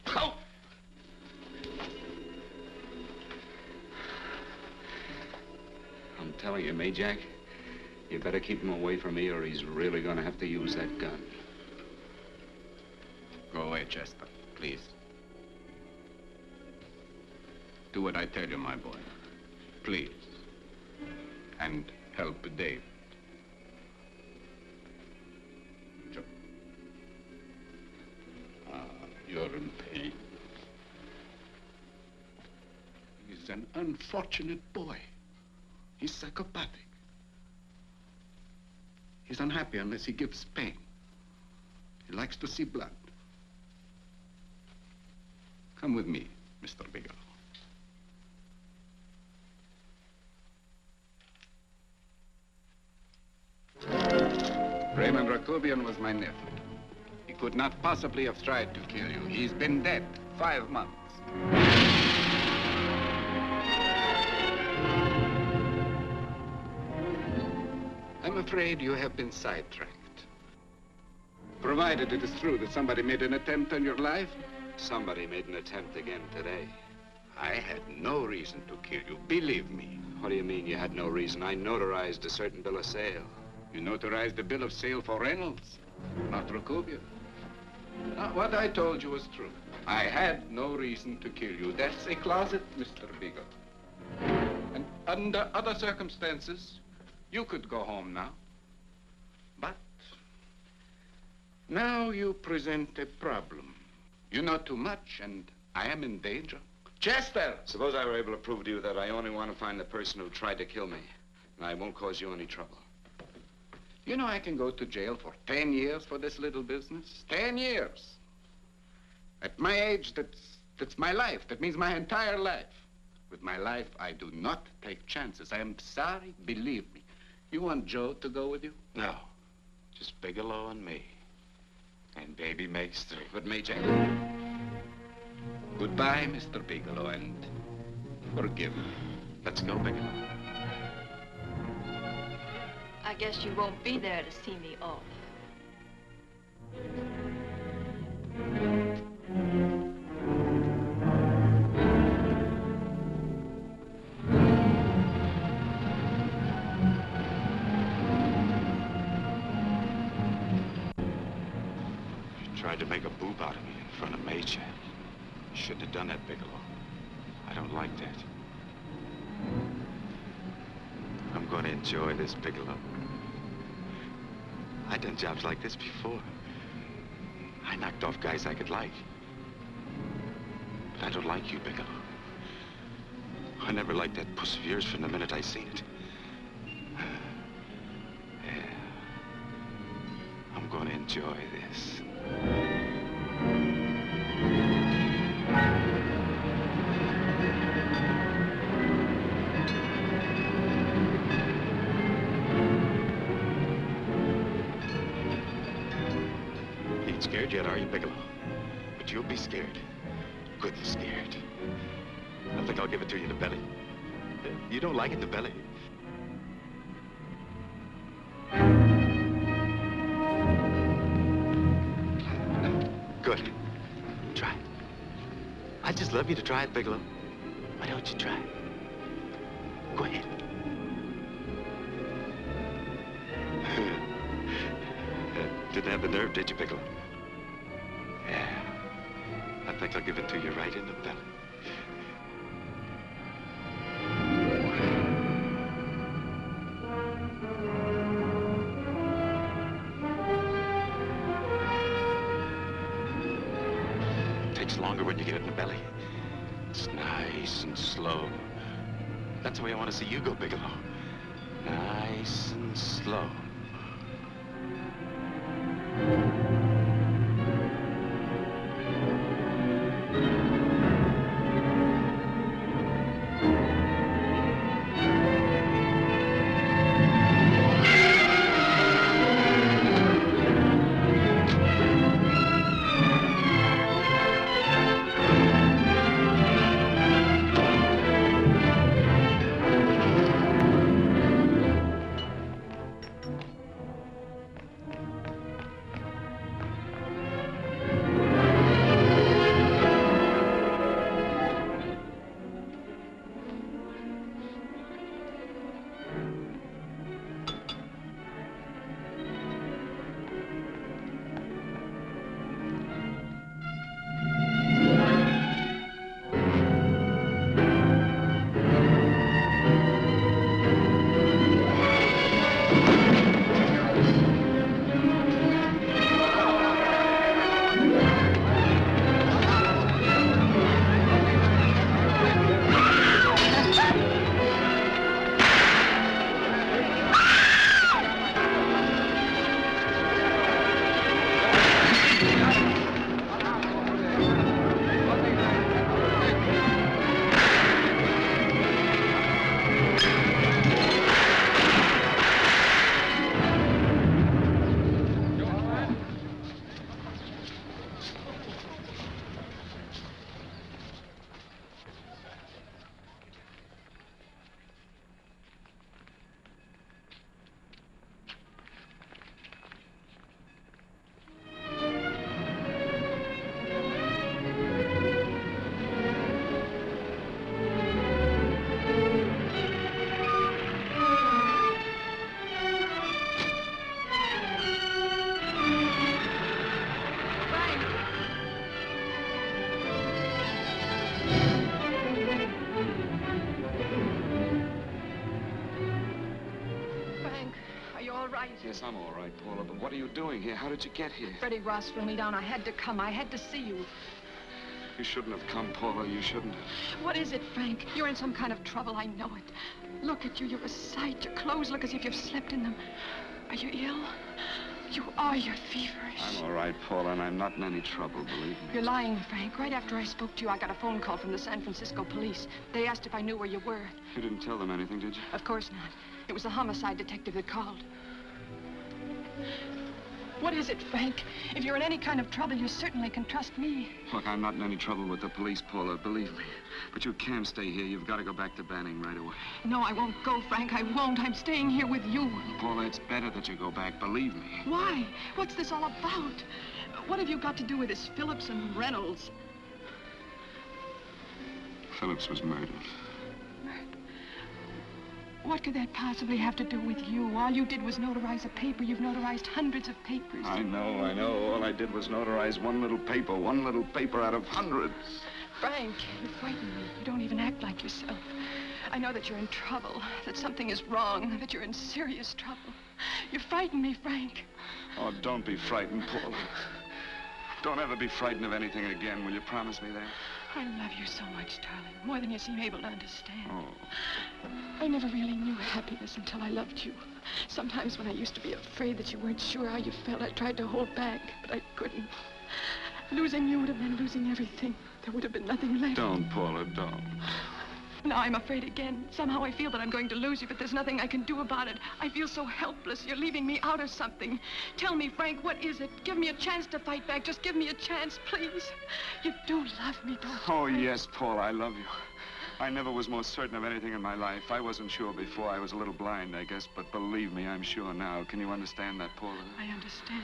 Oh! I'm telling you, Majak, you better keep him away from me or he's really going to have to use that gun. Go away, Chester, please. Do what I tell you, my boy. Please. And help Dave. unfortunate boy. He's psychopathic. He's unhappy unless he gives pain. He likes to see blood. Come with me, Mr. Bigelow. Raymond Rakubian was my nephew. He could not possibly have tried to kill you. He's been dead 5 months. I'm afraid you have been sidetracked. Provided it is true that somebody made an attempt on your life. Somebody made an attempt again today. I had no reason to kill you, believe me. What do you mean you had no reason? I notarized a certain bill of sale. You notarized the bill of sale for Reynolds, not Rakubian. What I told you was true. I had no reason to kill you. That's a closet, Mr. Bigelow. And under other circumstances, you could go home now. But now you present a problem. You know too much, and I am in danger. Chester! Suppose I were able to prove to you that I only want to find the person who tried to kill me, and I won't cause you any trouble. You know I can go to jail for 10 years for this little business. 10 years. At my age, that's my life. That means my entire life. With my life, I do not take chances. I am sorry, believe me. You want Joe to go with you? No. Just Bigelow and me. And baby makes 3. But Major, goodbye, Mr. Bigelow, and forgive me. Let's go, Bigelow. I guess you won't be there to see me off. You tried to make a boob out of me in front of Maycheck. You shouldn't have done that, Bigelow. I don't like that. I'm going to enjoy this, Bigelow. I've done jobs like this before. I knocked off guys I could like. But I don't like you, Bigelow. I never liked that puss of yours from the minute I seen it. Yeah. I'm going to enjoy this. Scared yet, are you, Bigelow? But you'll be scared. Good and scared. I think I'll give it to you in the belly. You don't like it in the belly? Good. Try it. I'd just love you to try it, Bigelow. Why don't you try it? Go ahead. Didn't have the nerve, did you, Bigelow? Yeah. I think I'll give it to you right in the belly. It takes longer when you get it in the belly. It's nice and slow. That's the way I want to see you go, Bigelow. Nice and slow. all right? Yes, I'm all right, Paula, but what are you doing here? How did you get here? Freddie Ross flew me down. I had to come. I had to see you. You shouldn't have come, Paula. You shouldn't have. What is it, Frank? You're in some kind of trouble. I know it. Look at you. You're a sight. Your clothes look as if you've slept in them. Are you ill? You are. You're feverish. I'm all right, Paula, and I'm not in any trouble, believe me. You're lying, Frank. Right after I spoke to you, I got a phone call from the San Francisco police. They asked if I knew where you were. You didn't tell them anything, did you? Of course not. It was the homicide detective that called. What is it, Frank? If you're in any kind of trouble, you certainly can trust me. Look, I'm not in any trouble with the police, Paula, believe me. But you can't stay here. You've got to go back to Banning right away. No, I won't go, Frank. I won't. I'm staying here with you. Paula, it's better that you go back, believe me. Why? What's this all about? What have you got to do with this Phillips and Reynolds? Phillips was murdered. What could that possibly have to do with you? All you did was notarize a paper. You've notarized hundreds of papers. I know. All I did was notarize one little paper out of hundreds. Frank, you frighten me. You don't even act like yourself. I know that you're in trouble, that something is wrong, that you're in serious trouble. You frighten me, Frank. Oh, don't be frightened, Paula. Don't ever be frightened of anything again. Will you promise me that? I love you so much, darling. More than you seem able to understand. Oh. I never really knew happiness until I loved you. Sometimes when I used to be afraid that you weren't sure how you felt, I tried to hold back, but I couldn't. Losing you would have been losing everything. There would have been nothing left. Don't, Paula, don't. Now I'm afraid again. Somehow I feel that I'm going to lose you, but there's nothing I can do about it. I feel so helpless. You're leaving me out of something. Tell me, Frank, what is it? Give me a chance to fight back. Just give me a chance, please. You do love me, don't you? Oh, yes, Paula, I love you. I never was more certain of anything in my life. I wasn't sure before. I was a little blind, I guess, but believe me, I'm sure now. Can you understand that, Paula? I understand.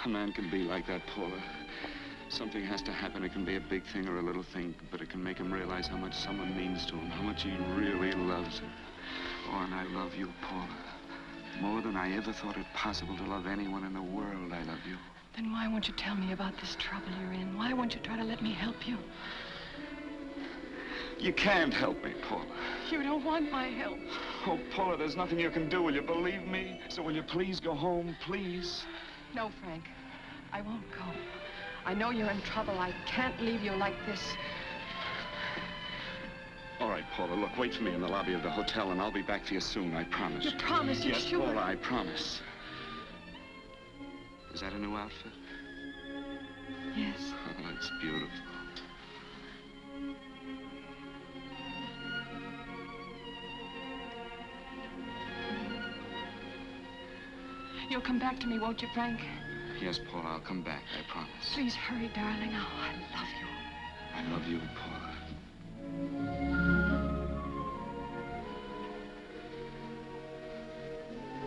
A man can be like that, Paula. Something has to happen. It can be a big thing or a little thing, but it can make him realize how much someone means to him, how much he really loves her. Oh, and I love you, Paula. More than I ever thought it possible to love anyone in the world, I love you. Then why won't you tell me about this trouble you're in? Why won't you try to let me help you? You can't help me, Paula. You don't want my help. Oh, Paula, there's nothing you can do. Will you believe me? So will you please go home, please? No, Frank. I won't go. I know you're in trouble. I can't leave you like this. All right, Paula, look, wait for me in the lobby of the hotel, and I'll be back for you soon, I promise. You promise? You're yes, sure? Paula, I promise. Is that a new outfit? Yes. Oh, it's beautiful. You'll come back to me, won't you, Frank? Yes, Paula, I'll come back, I promise. Please hurry, darling. Oh, I love you. I love you, Paula.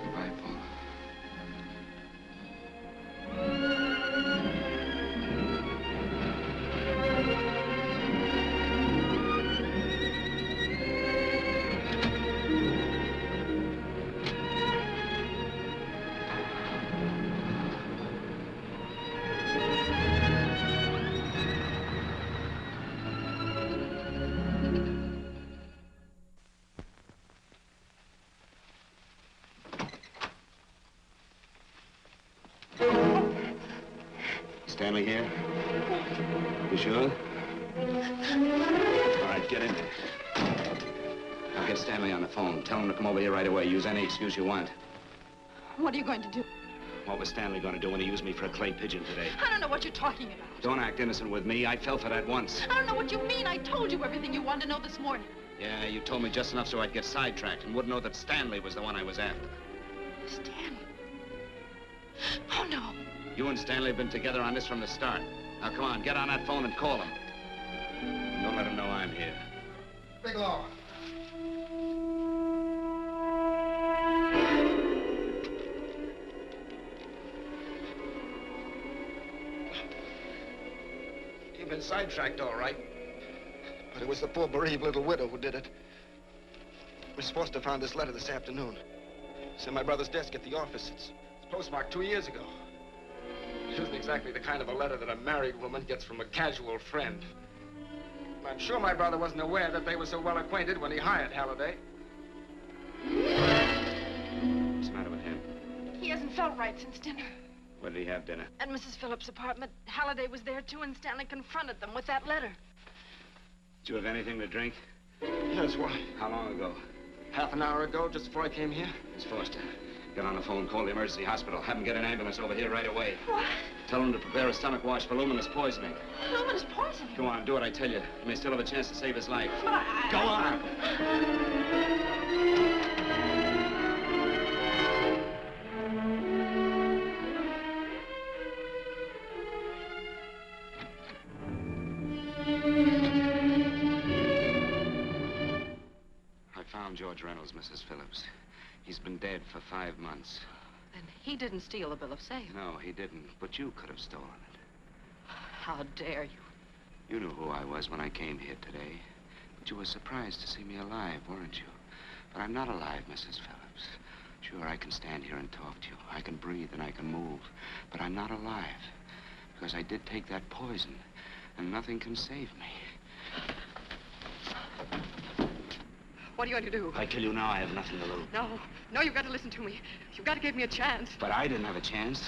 Goodbye, Paula. Stanley here? You sure? All right, get in there. I'll get Stanley on the phone. Tell him to come over here right away. Use any excuse you want. What are you going to do? What was Stanley going to do when he used me for a clay pigeon today? I don't know what you're talking about. Don't act innocent with me. I fell for that once. I don't know what you mean. I told you everything you wanted to know this morning. Yeah, you told me just enough so I'd get sidetracked and wouldn't know that Stanley was the one I was after. Stanley? Oh, no. You and Stanley have been together on this from the start. Now, come on, get on that phone and call him. Don't let him know I'm here. Bigelow. You've been sidetracked, all right. But it was the poor bereaved little widow who did it. Miss Foster found this letter this afternoon. It's in my brother's desk at the office. It's postmarked 2 years ago. It isn't exactly the kind of a letter that a married woman gets from a casual friend. I'm sure my brother wasn't aware that they were so well acquainted when he hired Halliday. What's the matter with him? hadn't felt right since dinner. Where did he have dinner? At Mrs. Phillips' apartment. Halliday was there, too, and Stanley confronted them with that letter. Did you have anything to drink? Yes, why? How long ago? Half an hour ago, just before I came here. Miss Foster, get on the phone, call the emergency hospital. Have them get an ambulance over here right away. What? Tell them to prepare a stomach wash for luminous poisoning. Luminous poisoning? Go on, do what I tell you. You may still have a chance to save his life. But Go on! I found George Reynolds, Mrs. Phillips. He's been dead for 5 months. Then he didn't steal the bill of sale. No, he didn't. But you could have stolen it. How dare you? You knew who I was when I came here today. But you were surprised to see me alive, weren't you? But I'm not alive, Mrs. Phillips. Sure, I can stand here and talk to you. I can breathe and I can move. But I'm not alive. Because I did take that poison. And nothing can save me. What are you going to do? I tell you now, I have nothing to lose. No, you've got to listen to me. You've got to give me a chance. But I didn't have a chance.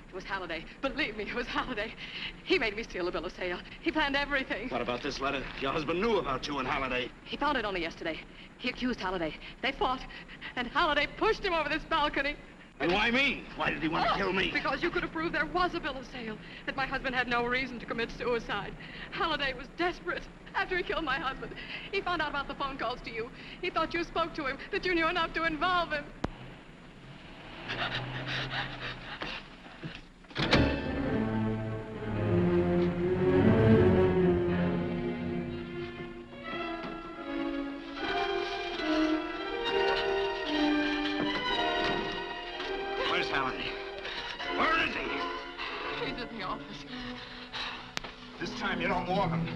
It was Halliday. Believe me, it was Halliday. He made me steal the bill of sale. He planned everything. What about this letter? Your husband knew about you and Halliday. He found it only yesterday. He accused Halliday. They fought, and Halliday pushed him over this balcony. And why me? Why did he want to kill me? Because you could have proved there was a bill of sale, that my husband had no reason to commit suicide. Halliday was desperate. After he killed my husband, he found out about the phone calls to you. He thought you spoke to him, that you knew enough to involve him. Where's Halliday? Where is he? He's in the office. This time you don't warn him.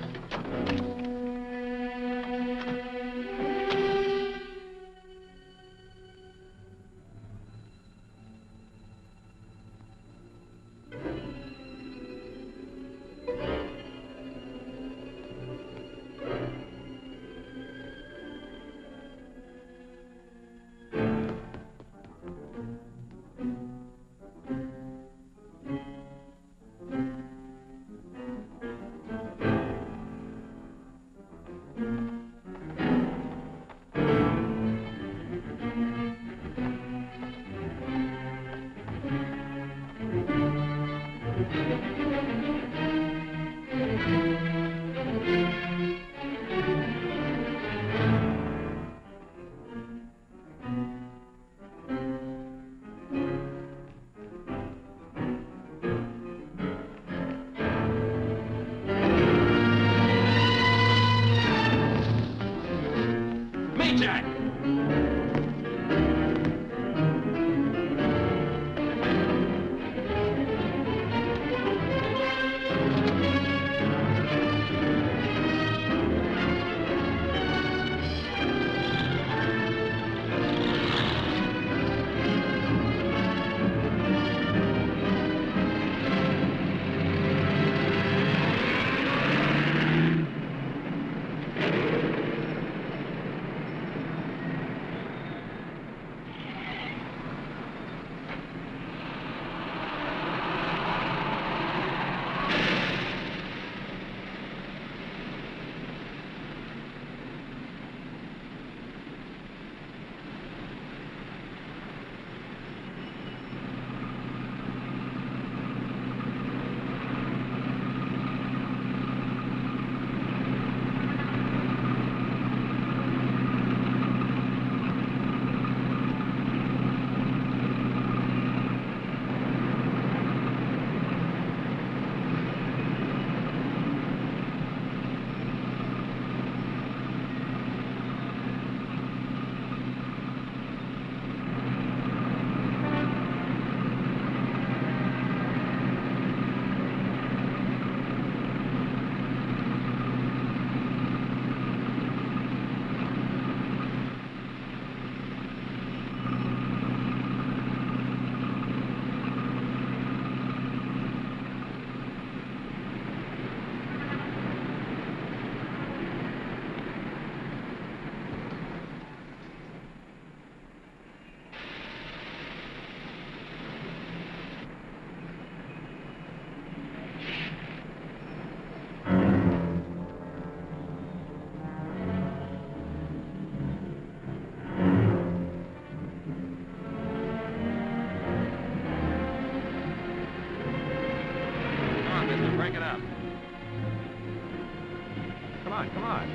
on, come on.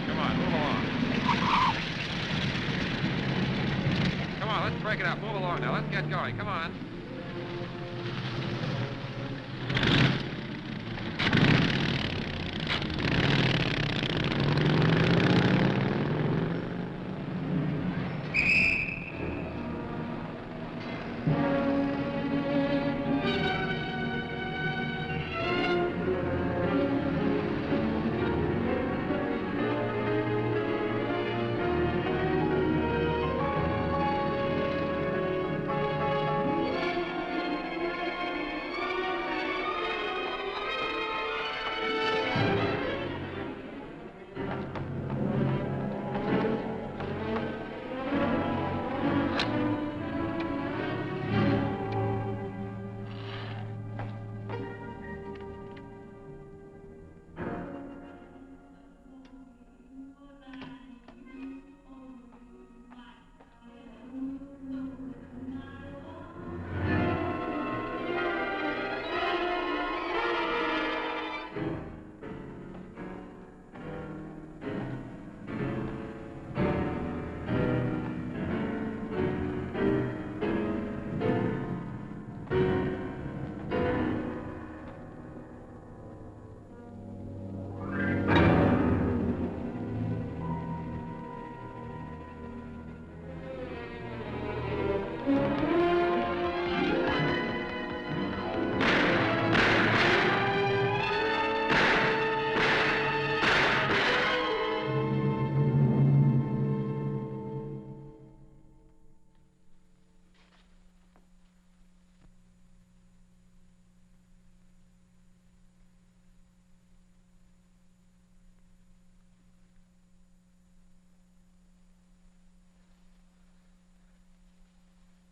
Come on, move along. Come on, let's break it up. Move along now. Let's get going. Come on.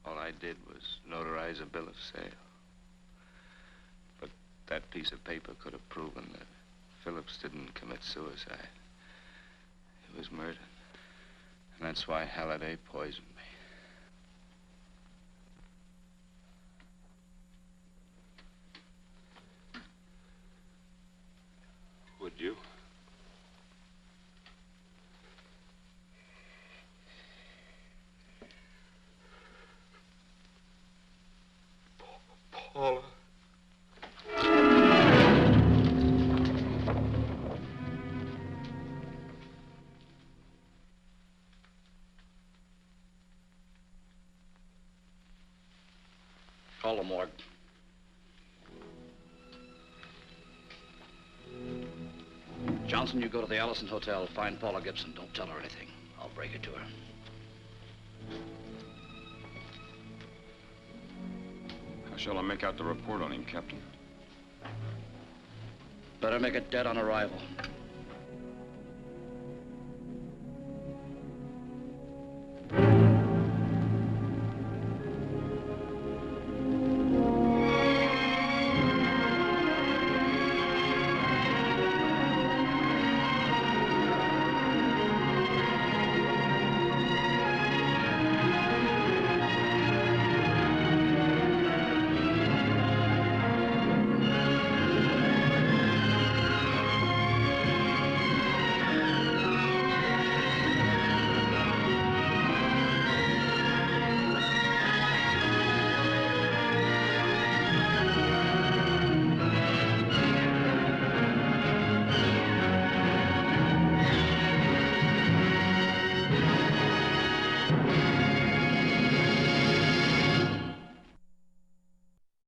All I did was notarize a bill of sale. But that piece of paper could have proven that Phillips didn't commit suicide. He was murdered. And that's why Halliday poisoned me. Would you? Paula. Call the morgue. Johnson, you go to the Allison Hotel, find Paula Gibson. Don't tell her anything. I'll break it to her. How shall I make out the report on him, Captain? Better make it dead on arrival.